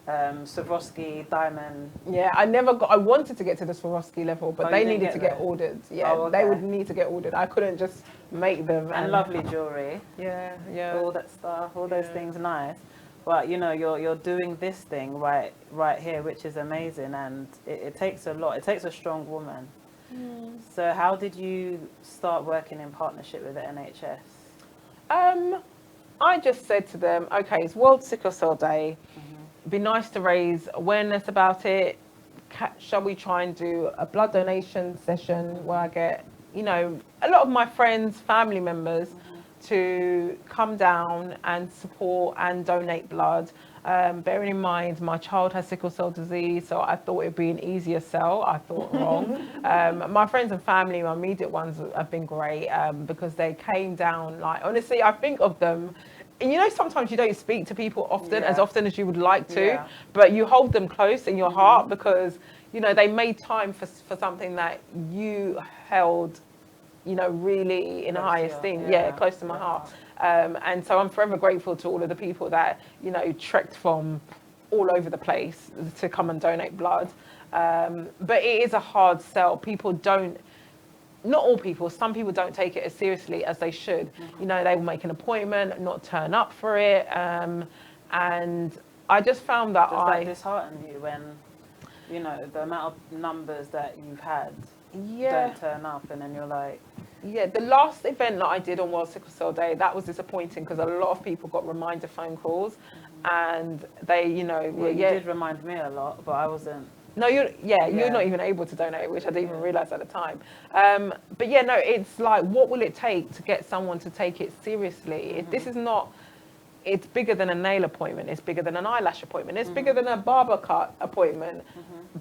Swarovski, diamond. Yeah, I wanted to get to the Swarovski level, but they needed to get ordered. Yeah, Oh, okay. they would need to get ordered. I couldn't just make them. And lovely jewelry. Yeah. All that stuff, all those things nice. But you know, you're doing this thing right here, which is amazing, and it takes a lot. It takes a strong woman. So how did you start working in partnership with the NHS? I just said to them, okay, it's World Sickle Cell Day. It'd be nice to raise awareness about it. Shall we try and do a blood donation session where I get, you know, a lot of my friends, family members to come down and support and donate blood. Bearing in mind, my child has sickle cell disease, so I thought it'd be an easier sell. I thought wrong. My friends and family, my immediate ones, have been great because they came down. Like, honestly, I think of them. And you know, sometimes you don't speak to people as often as you would like to, but you hold them close in your heart because, you know, they made time for something that you held, you know, really in high esteem, close to my heart. And so I'm forever grateful to all of the people that, you know, trekked from all over the place to come and donate blood. But it is a hard sell. People don't, not all people, some people don't take it as seriously as they should. You know, they will make an appointment, not turn up for it. And I just found that Does that dishearten you when, you know, the amount of numbers that you've had don't turn up, and then you're like... Yeah, the last event that I did on World Sickle Cell Day, that was disappointing because a lot of people got reminder phone calls and they, you know... Well, you did remind me a lot, but I wasn't... No, you're not even able to donate, which I didn't even realise at the time. But yeah, no, it's like, what will it take to get someone to take it seriously? This is not... It's bigger than a nail appointment. It's bigger than an eyelash appointment. It's bigger than a barber cut appointment.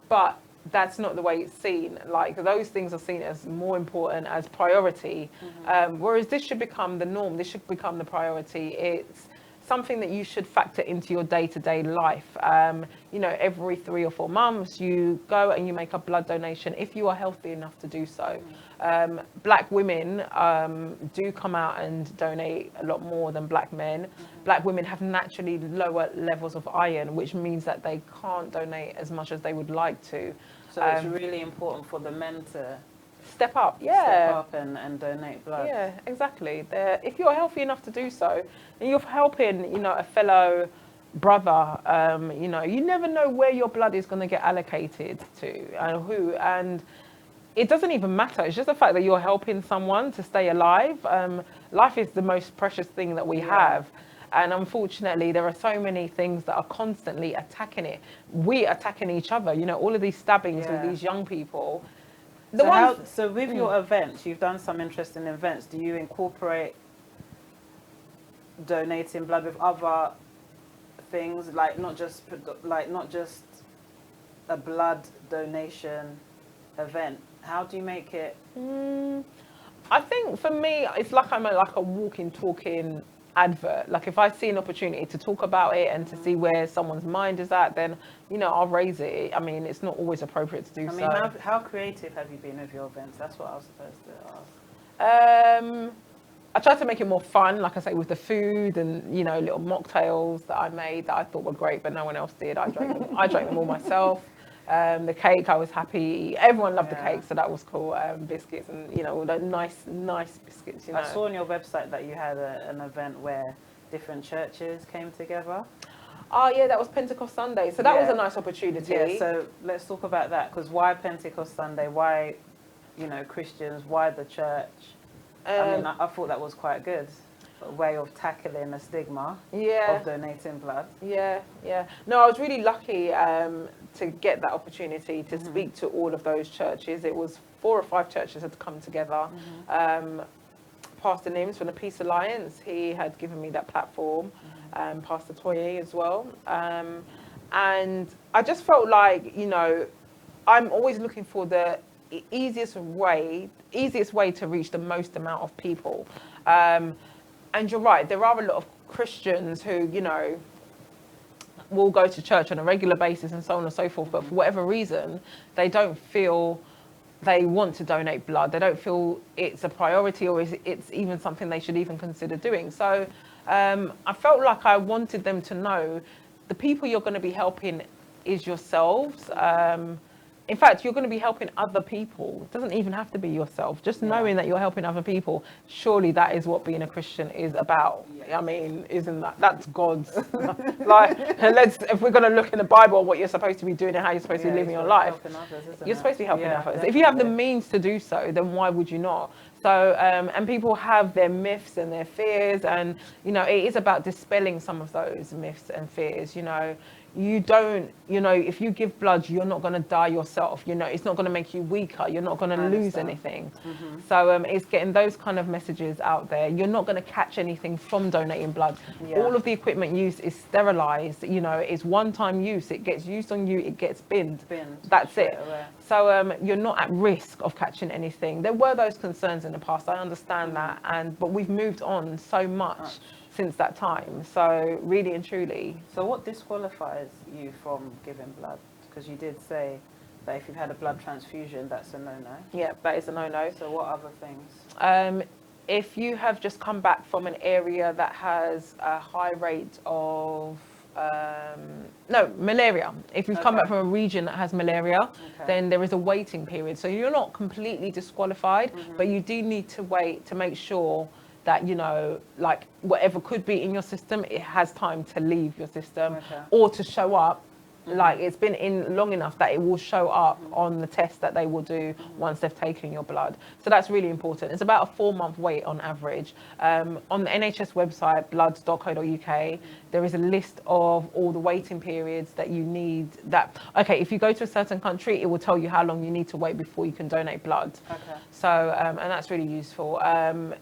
But that's not the way it's seen. Like, those things are seen as more important, as priority. Whereas this should become the norm. This should become the priority. It's something that you should factor into your day-to-day life. You know, every 3 or 4 months, you go and you make a blood donation if you are healthy enough to do so. Black women do come out and donate a lot more than black men. Black women have naturally lower levels of iron, which means that they can't donate as much as they would like to. So it's really important for the men to step up, step up and donate blood. Yeah, exactly. If you're healthy enough to do so, and you're helping, you know, a fellow brother, you know, you never know where your blood is going to get allocated to and who. And it doesn't even matter. It's just the fact that you're helping someone to stay alive. Life is the most precious thing that we have. And unfortunately, there are so many things that are constantly attacking it. We attacking each other, you know, all of these stabbings with these young people. So with your events, you've done some interesting events. Do you incorporate donating blood with other things, like not just a blood donation event? How do you make it? I think for me, it's like I'm like a walking, talking advert. Like, if I see an opportunity to talk about it and to see where someone's mind is at, then, you know, I'll raise it. I mean, it's not always appropriate to do so. I mean, how creative have you been with your events? That's what I was supposed to ask. I tried to make it more fun, like I say, with the food and, you know, little mocktails that I made that I thought were great, but no one else did. I drank them all myself. The cake, I was happy. Everyone loved the cake, so that was cool. Biscuits and, you know, all the nice biscuits, you know. I saw on your website that you had an event where different churches came together. Oh, yeah, that was Pentecost Sunday. So that was a nice opportunity. Yeah, so let's talk about that, because why Pentecost Sunday? Why, you know, Christians? Why the church? I mean, I thought that was quite good. A way of tackling a stigma of donating blood. Yeah. No, I was really lucky to get that opportunity to speak to all of those churches. It was 4 or 5 churches had come together. Pastor Nims from the Peace Alliance, he had given me that platform. Pastor Toye as well. And I just felt like, you know, I'm always looking for the easiest way to reach the most amount of people. And you're right, there are a lot of Christians who, you know, will go to church on a regular basis and so on and so forth, but for whatever reason, they don't feel they want to donate blood. They don't feel it's a priority, or it's even something they should even consider doing. So I felt like I wanted them to know the people you're going to be helping is yourselves. in fact, you're going to be helping other people. It doesn't even have to be yourself. Just knowing that you're helping other people, surely that is what being a Christian is about. Yeah. I mean, isn't that's God's? Like, if we're going to look in the Bible, what you're supposed to be doing and how you're supposed to be living your life, you're supposed to be helping others. Definitely. If you have the means to do so, then why would you not? So, and people have their myths and their fears, and, you know, it is about dispelling some of those myths and fears. You know, you don't, you know, if you give blood, you're not going to die yourself. You know, it's not going to make you weaker. You're not going to lose anything. So it's getting those kind of messages out there. You're not going to catch anything from donating blood. All of the equipment used is sterilized. You know, it's one-time use. It gets used on you. It gets binned. That's it. Away. So you're not at risk of catching anything. There were those concerns in the past. I understand that, but we've moved on so much since that time. So really and truly. So what disqualifies you from giving blood? Because you did say that if you've had a blood transfusion, that's a no-no. Yeah, that is a no-no. So what other things? If you have just come back from an area that has a high rate of malaria. If you've come back from a region that has malaria, then there is a waiting period. So you're not completely disqualified, but you do need to wait to make sure that, you know, like whatever could be in your system, it has time to leave your system or to show up. Like it's been in long enough that it will show up on the test that they will do once they've taken your blood. So that's really important. It's about a 4-month wait on average. On the NHS website, bloods.co.uk, there is a list of all the waiting periods that you need. If you go to a certain country, it will tell you how long you need to wait before you can donate blood. So, and that's really useful.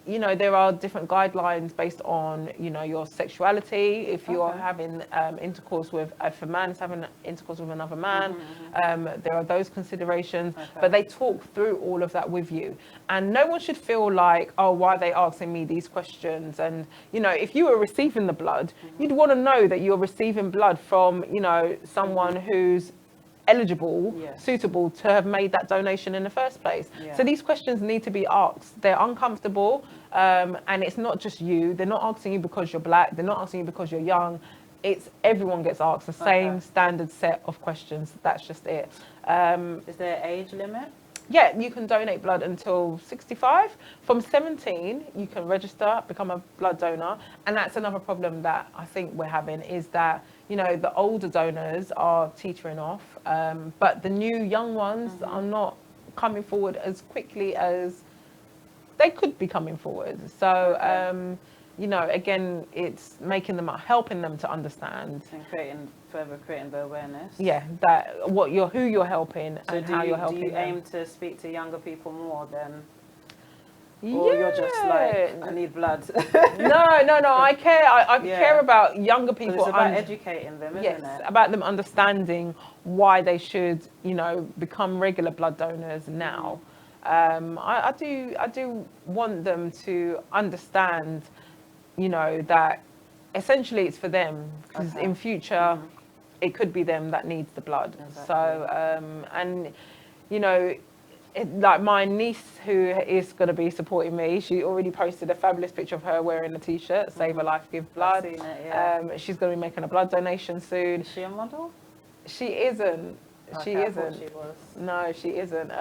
You know, there are different guidelines based on, you know, your sexuality. If you're having intercourse with, if a man is having intercourse with another man, there are those considerations, but they talk through all of that with you. And no one should feel like, oh, why are they asking me these questions? And, you know, if you were receiving the blood, you'd want to know that you're receiving blood from, you know, someone who's eligible, suitable to have made that donation in the first place. So these questions need to be asked. They're uncomfortable, and it's not just you. They're not asking you because you're black. They're not asking you because you're young. It's everyone gets asked the same standard set of questions. That's just it. Is there an age limit? Yeah, you can donate blood until 65. From 17, you can register, become a blood donor. And that's another problem that I think we're having is that, you know, the older donors are teetering off, but the new young ones are not coming forward as quickly as they could be coming forward. So, you know, again, it's helping them to understand. And further creating the awareness. Yeah, that who you're helping and how you're helping. Do you them. aim to speak to younger people more than? Or you're just like, I need blood. No, I care. I care about younger people. It's about educating them, isn't it? About them understanding why they should, you know, become regular blood donors now. I do want them to understand, you know, that essentially it's for them, because in future it could be them that needs the blood. So and you know, like my niece who is going to be supporting me, she already posted a fabulous picture of her wearing a t-shirt, Save a Life, Give Blood. I've seen it, she's going to be making a blood donation soon. Is she a model? She isn't. Okay, she I isn't. thought she was. No, she isn't.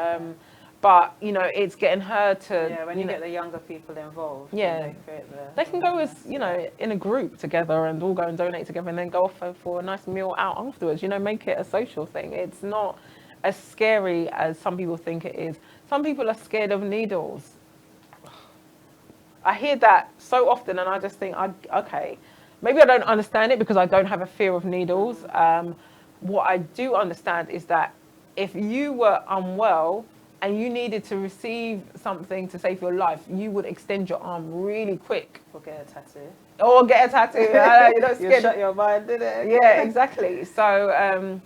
But, you know, it's getting her to... Yeah, when you get the younger people involved. Yeah. They can go as, you know, in a group together and all go and donate together and then go off for a nice meal out afterwards. You know, make it a social thing. It's not as scary as some people think it is. Some people are scared of needles. I hear that so often and I just think, okay, maybe I don't understand it because I don't have a fear of needles. What I do understand is that if you were unwell and you needed to receive something to save your life, you would extend your arm really quick. Or get a tattoo. Or get a tattoo. You're not scared. You shut your mind, did it? Yeah, exactly. So,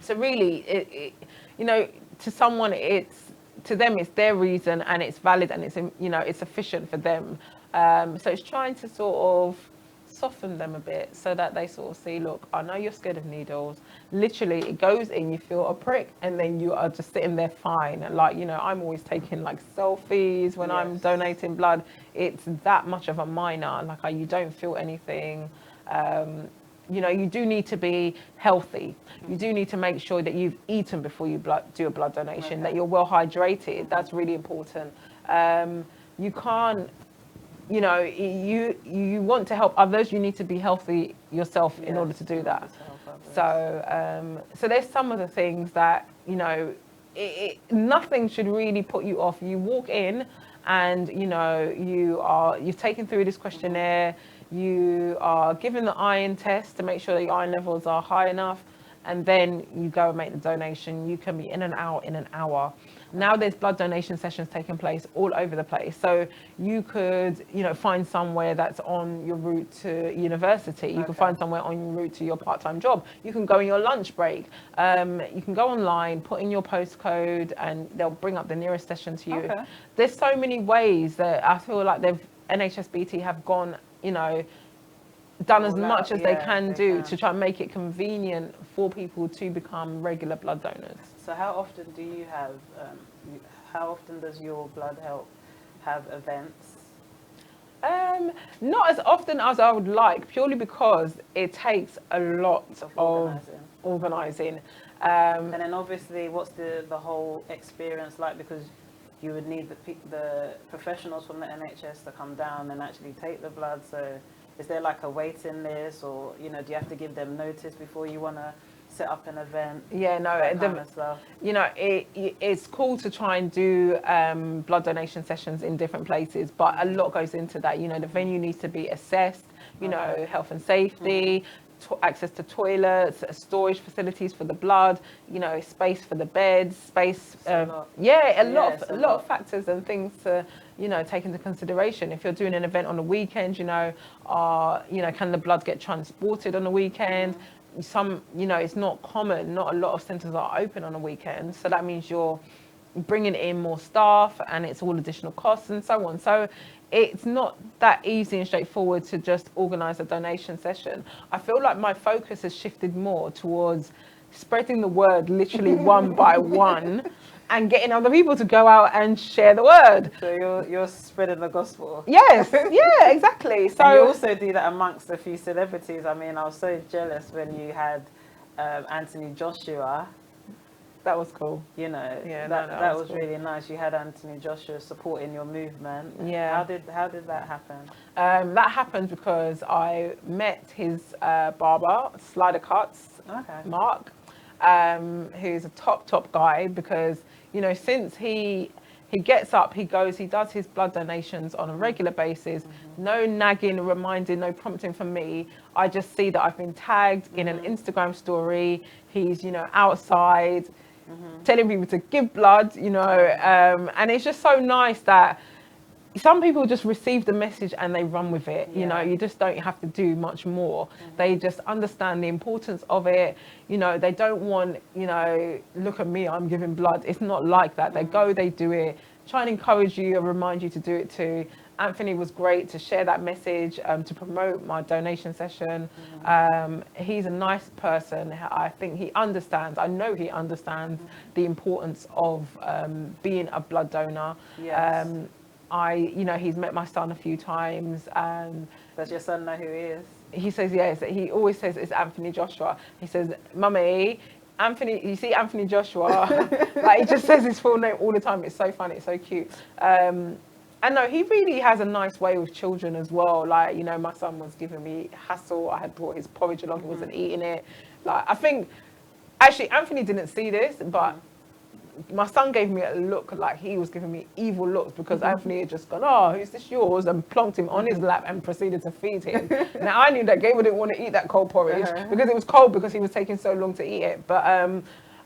so really, you know, to someone, to them, it's their reason and it's valid and it's, you know, it's sufficient for them. So it's trying to sort of soften them a bit so that they sort of see, look, I know you're scared of needles. Literally, it goes in, you feel a prick, and then you are just sitting there fine. Like, you know, I'm always taking like selfies when I'm donating blood. It's that much of a minor, like you don't feel anything. you know, you do need to be healthy. You do need to make sure that you've eaten before you do a blood donation, that you're well hydrated. That's really important. You can't, you know, you want to help others, you need to be healthy yourself in order to do that. So there's some of the things that, you know, nothing should really put you off. You walk in and, you know, you've taken through this questionnaire, you are given the iron test to make sure that your iron levels are high enough, and then you go and make the donation. You can be in and out in an hour. Now there's blood donation sessions taking place all over the place. So you could, you know, find somewhere that's on your route to university. You can find somewhere on your route to your part-time job. You can go on your lunch break. You can go online, put in your postcode, and they'll bring up the nearest session to you. There's so many ways that I feel like NHSBT have gone, you know, done as much as they can do to try and make it convenient for people to become regular blood donors. So how often do you have, how often does your blood help have events? Not as often as I would like, purely because it takes a lot of organising. And then obviously, what's the whole experience like? Because you would need the professionals from the NHS to come down and actually take the blood. So is there like a waiting list, or, you know, do you have to give them notice before you want to set up an event? Yeah, no, kind of stuff. You know, it's cool to try and do blood donation sessions in different places, but a lot goes into that. You know, the venue needs to be assessed, you know, health and safety, access to toilets, storage facilities for the blood, you know, space for the beds, space. A lot of factors and things to, you know, take into consideration. If you're doing an event on a weekend, you know, can the blood get transported on a weekend? Some, you know, it's not common. Not a lot of centres are open on a weekend, so that means you're bringing in more staff, and it's all additional costs and so on. So it's not that easy and straightforward to just organise a donation session. I feel like my focus has shifted more towards spreading the word, literally one by one, and getting other people to go out and share the word. So you're spreading the gospel. Yes, yeah, exactly. So and you also do that amongst a few celebrities. I mean, I was so jealous when you had Anthony Joshua. That was cool. You know, yeah, that was cool. Really nice. You had Anthony Joshua supporting your movement. Yeah. How did that happen? That happened because I met his barber, Slider Cuts, Mark, who's a top guy, because, you know, since he gets up, he goes, he does his blood donations on a regular basis. No nagging, reminding, no prompting from me. I just see that I've been tagged in an Instagram story. He's, you know, outside telling people to give blood, you know, and it's just so nice that some people just receive the message and they run with it. You know, you just don't have to do much more. They just understand the importance of it. You know, they don't want, you know, look at me, I'm giving blood. It's not like that. They go, they do it, try and encourage you and remind you to do it too. Anthony was great to share that message, to promote my donation session. He's a nice person. I think he understands, I know he understands the importance of being a blood donor. You know, he's met my son a few times. Does your son know who he is? He says yes. He always says it's Anthony Joshua. He says, "Mummy, Anthony, you see Anthony Joshua?" Like, he just says his full name all the time. It's so funny. It's so cute. And no, he really has a nice way with children as well. Like, you know, my son was giving me hassle. I had brought his porridge along. He wasn't eating it. Like, I think, actually, Anthony didn't see this, but my son gave me a look like he was giving me evil looks, because Anthony had just gone, "Oh, is this yours?" and plonked him on his lap and proceeded to feed him. Now, I knew that Gabriel didn't want to eat that cold porridge because it was cold, because he was taking so long to eat it. But,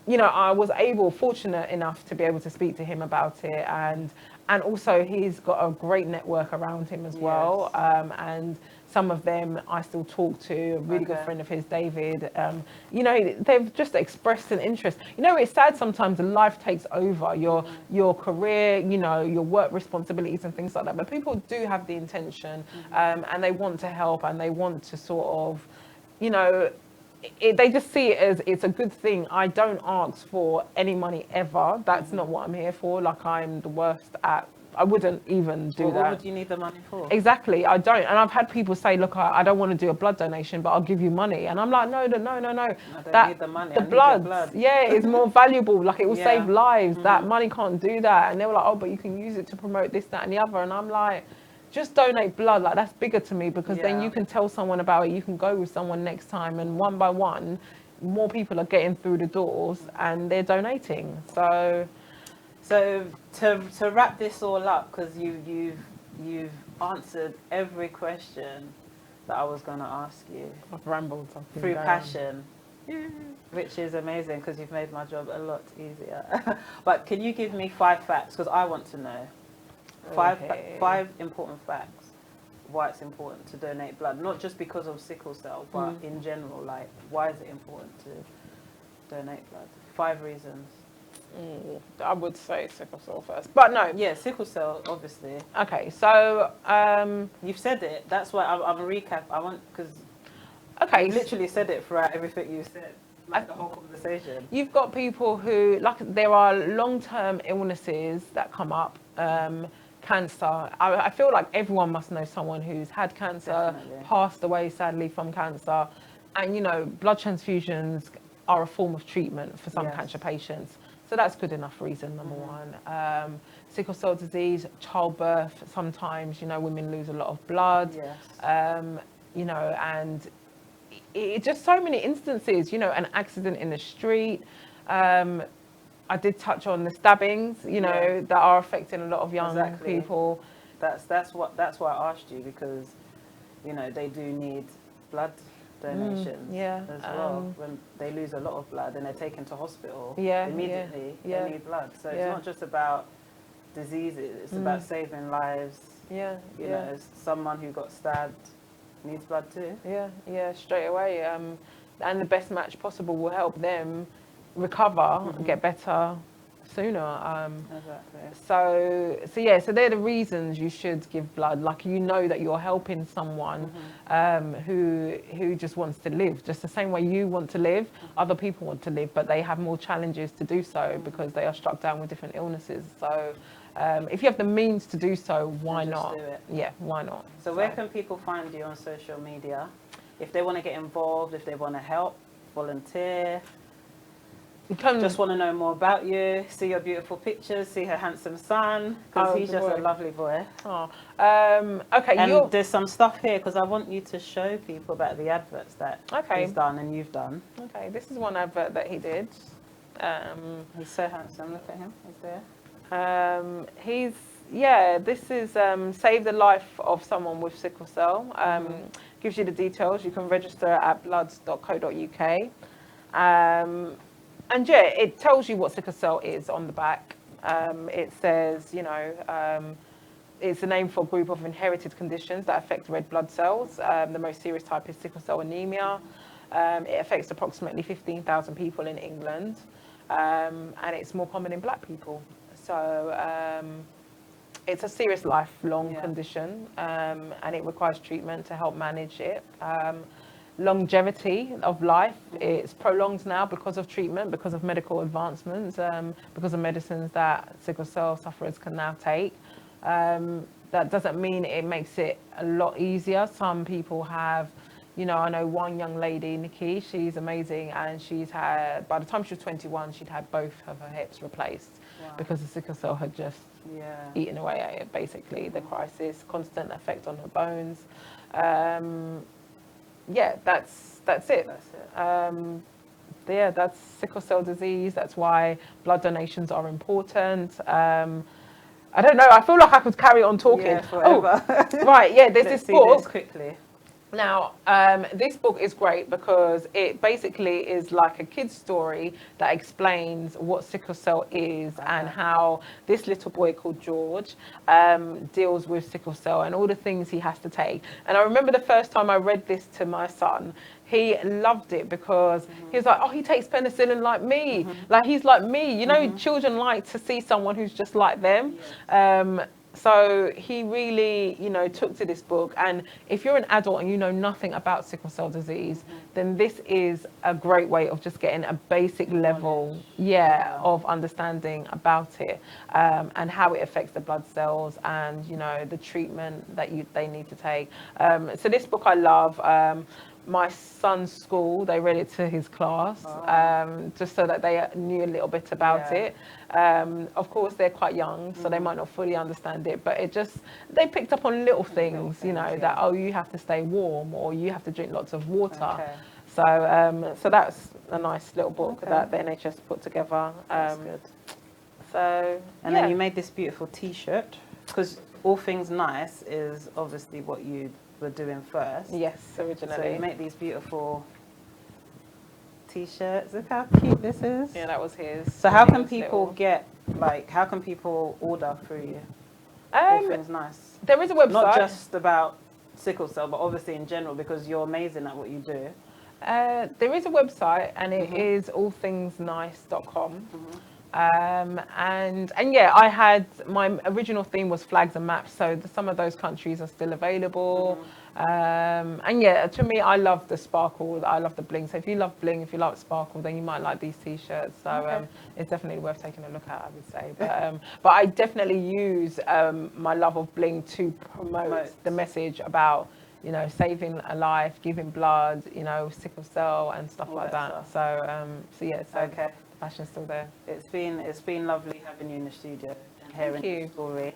you know, I was fortunate enough to be able to speak to him about it. And also, he's got a great network around him as well. And some of them I still talk to. A really good friend of his, David. You know, they've just expressed an interest. You know, it's sad sometimes life takes over your career, you know, your work responsibilities and things like that. But people do have the intention, and they want to help, and they want to sort of, you know, they just see it as it's a good thing. I don't ask for any money ever. That's not what I'm here for. Like, I'm the worst at I wouldn't even do Well, that. what would you need the money for? Exactly, I don't. And I've had people say, look, I don't want to do a blood donation, but I'll give you money. And I'm like, no. I don't That, need the money. the I need your blood, blood. yeah, is more valuable. Like, it will Yeah. save lives. That money can't do that. And they were like, oh, but you can use it to promote this, that, and the other. And I'm like, just donate blood. Like, that's bigger to me, because then Yeah. you can tell someone about it. You can go with someone next time, and one by one, more people are getting through the doors and they're donating. So to wrap this all up, because you've answered every question that I was going to ask you I've rambled. I've been through going. passion, which is amazing because you've made my job a lot easier. But can you give me 5 facts, because I want to know Okay. 5 important facts why it's important to donate blood, not just because of sickle cell, but in general, like, why is it important to donate blood? 5 reasons. I would say sickle cell first, but no. Yeah, sickle cell, obviously. Okay, so You've said it. That's why I'm a recap. I want, because okay, you literally said it throughout everything you said, like the whole conversation. you've got people who, like, there are long-term illnesses that come up. Cancer. I feel like everyone must know someone who's had cancer, Definitely. passed away sadly from cancer, and blood transfusions are a form of treatment for some Yes. cancer patients. So that's good enough reason, number one. Sickle cell disease, childbirth, sometimes, women lose a lot of blood. Yes. And it just so many instances, an accident in the street. I did touch on the stabbings, that are affecting a lot of young Exactly. people. That's why I asked you, because they do need blood donations yeah, as well. When they lose a lot of blood and they're taken to hospital, Yeah, immediately yeah. they need blood. So Yeah. it's not just about diseases; it's about saving lives. Yeah, You know, someone who got stabbed needs blood too. Yeah, straight away. And the best match possible will help them recover, get better sooner. Exactly. So they're the reasons you should give blood. Like, that you're helping someone who just wants to live, just the same way you want to live. Other people want to live, but they have more challenges to do so because they are struck down with different illnesses. So if you have the means to do so, why Then just not? do it. Yeah, why not? So where can people find you on social media? If they want to get involved, if they want to help, volunteer, just want to know more about you, see your beautiful pictures, see her handsome son, because he's just a lovely boy. Okay, And there's some stuff here, because I want you to show people about the adverts that he's done and you've done. Okay, this is one advert that he did. He's so handsome, look at him, he's there. This is Save the Life of Someone with Sickle Cell. Gives you the details. You can register at bloods.co.uk. And it tells you what sickle cell is on the back. It says, it's a name for a group of inherited conditions that affect red blood cells. The most serious type is sickle cell anemia. It affects approximately 15,000 people in England. And it's more common in black people. So it's a serious lifelong condition, and it requires treatment to help manage it. Longevity of life, it's prolonged now because of treatment, because of medical advancements, because of medicines that sickle cell sufferers can now take. That doesn't mean it makes it a lot easier. Some people have, I know one young lady, Nikki, she's amazing, and she's had, by the time she was 21, she'd had both of her hips replaced because the sickle cell had just eaten away at it, basically. The crisis, constant effect on her bones. That's it. That's sickle cell disease. That's why blood donations are important. I don't know. I feel like I could carry on talking. Yeah, forever. There's this book. This quickly. Now, this book is great because it basically is like a kid's story that explains what sickle cell is and how this little boy called George deals with sickle cell and all the things he has to take. And I remember the first time I read this to my son, he loved it because he was like, oh, he takes penicillin like me. Like, he's like me. Children like to see someone who's just like them. So he really, took to this book. And if you're an adult and you know nothing about sickle cell disease, then this is a great way of just getting a basic level, of understanding about it, and how it affects the blood cells, and the treatment that they need to take. So this book I love. My son's school, they read it to his class, just so that they knew a little bit about it. Of course, they're quite young, so they might not fully understand it, but they picked up on little things, that, you have to stay warm, or you have to drink lots of water. Okay. So that's a nice little book that the NHS put together. That's good. And then you made this beautiful T-shirt, because All Things Nice is obviously what you were doing first. Yes, originally. So you make these beautiful T-shirts. Look how cute this is. Yeah, that was his. So how can people how can people order through you? All Things Nice. There is a website. Not just about sickle cell, but obviously in general, because you're amazing at what you do. There is a website, and it is allthingsnice.com. And I had, my original theme was flags and maps, so some of those countries are still available. To me, I love the sparkle, I love the bling. So if you love bling, if you like sparkle, then you might like these T-shirts. So it's definitely worth taking a look at, I would say. But I definitely use my love of bling to promote the message about, saving a life, giving blood, sickle cell and stuff like that. So passion's still there. It's been lovely having you in the studio and hearing your story.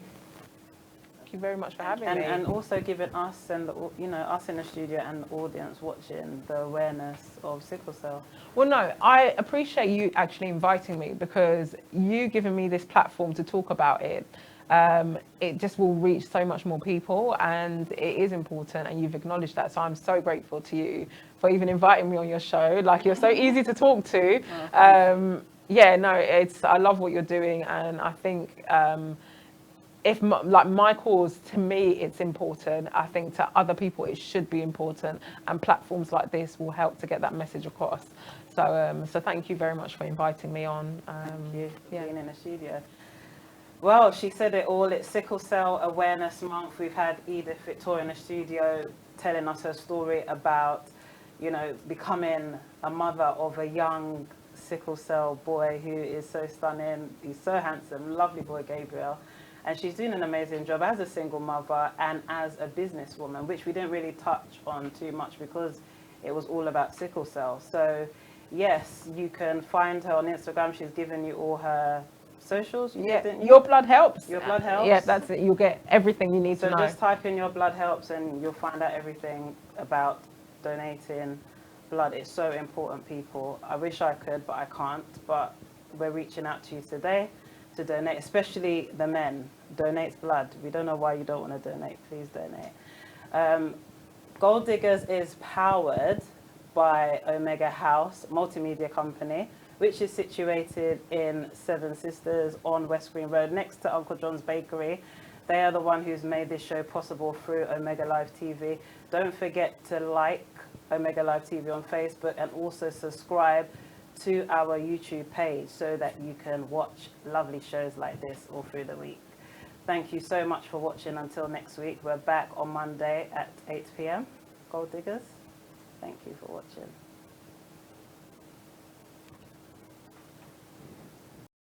Thank you very much for having me. And also giving us and us in the studio and the audience watching the awareness of sickle cell. Well, no, I appreciate you actually inviting me, because you giving me this platform to talk about it. It just will reach so much more people, and it is important, and you've acknowledged that. So I'm so grateful to you for even inviting me on your show. Like, you're so easy to talk to. I love what you're doing, and I think if my cause, to me, it's important. I think to other people it should be important, and platforms like this will help to get that message across. So thank you very much for inviting me on. Thank you for being in the studio. Well, she said it all. It's Sickle Cell Awareness Month. We've had Edith Victora in the studio telling us her story about, becoming a mother of a young sickle cell boy who is so stunning. He's so handsome, lovely boy, Gabriel. And she's doing an amazing job as a single mother and as a businesswoman, which we didn't really touch on too much because it was all about sickle cell. So, yes, you can find her on Instagram. She's given you all her socials. Your Blood Helps. Your Blood Helps. Yeah, that's it. You'll get everything you need to know. So just type in Your Blood Helps and you'll find out everything about donating blood. It's so important, people. I wish I could, but I can't. But we're reaching out to you today to donate, especially the men. Donate blood. We don't know why you don't want to donate. Please donate. Gold Diggers is powered by Omega House, multimedia company, which is situated in Seven Sisters on West Green Road, next to Uncle John's Bakery. They are the one who's made this show possible through Omega Live TV. Don't forget to like Omega Live TV on Facebook, and also subscribe to our YouTube page so that you can watch lovely shows like this all through the week. Thank you so much for watching. Until next week, we're back on Monday at 8 p.m. Gold Diggers, thank you for watching.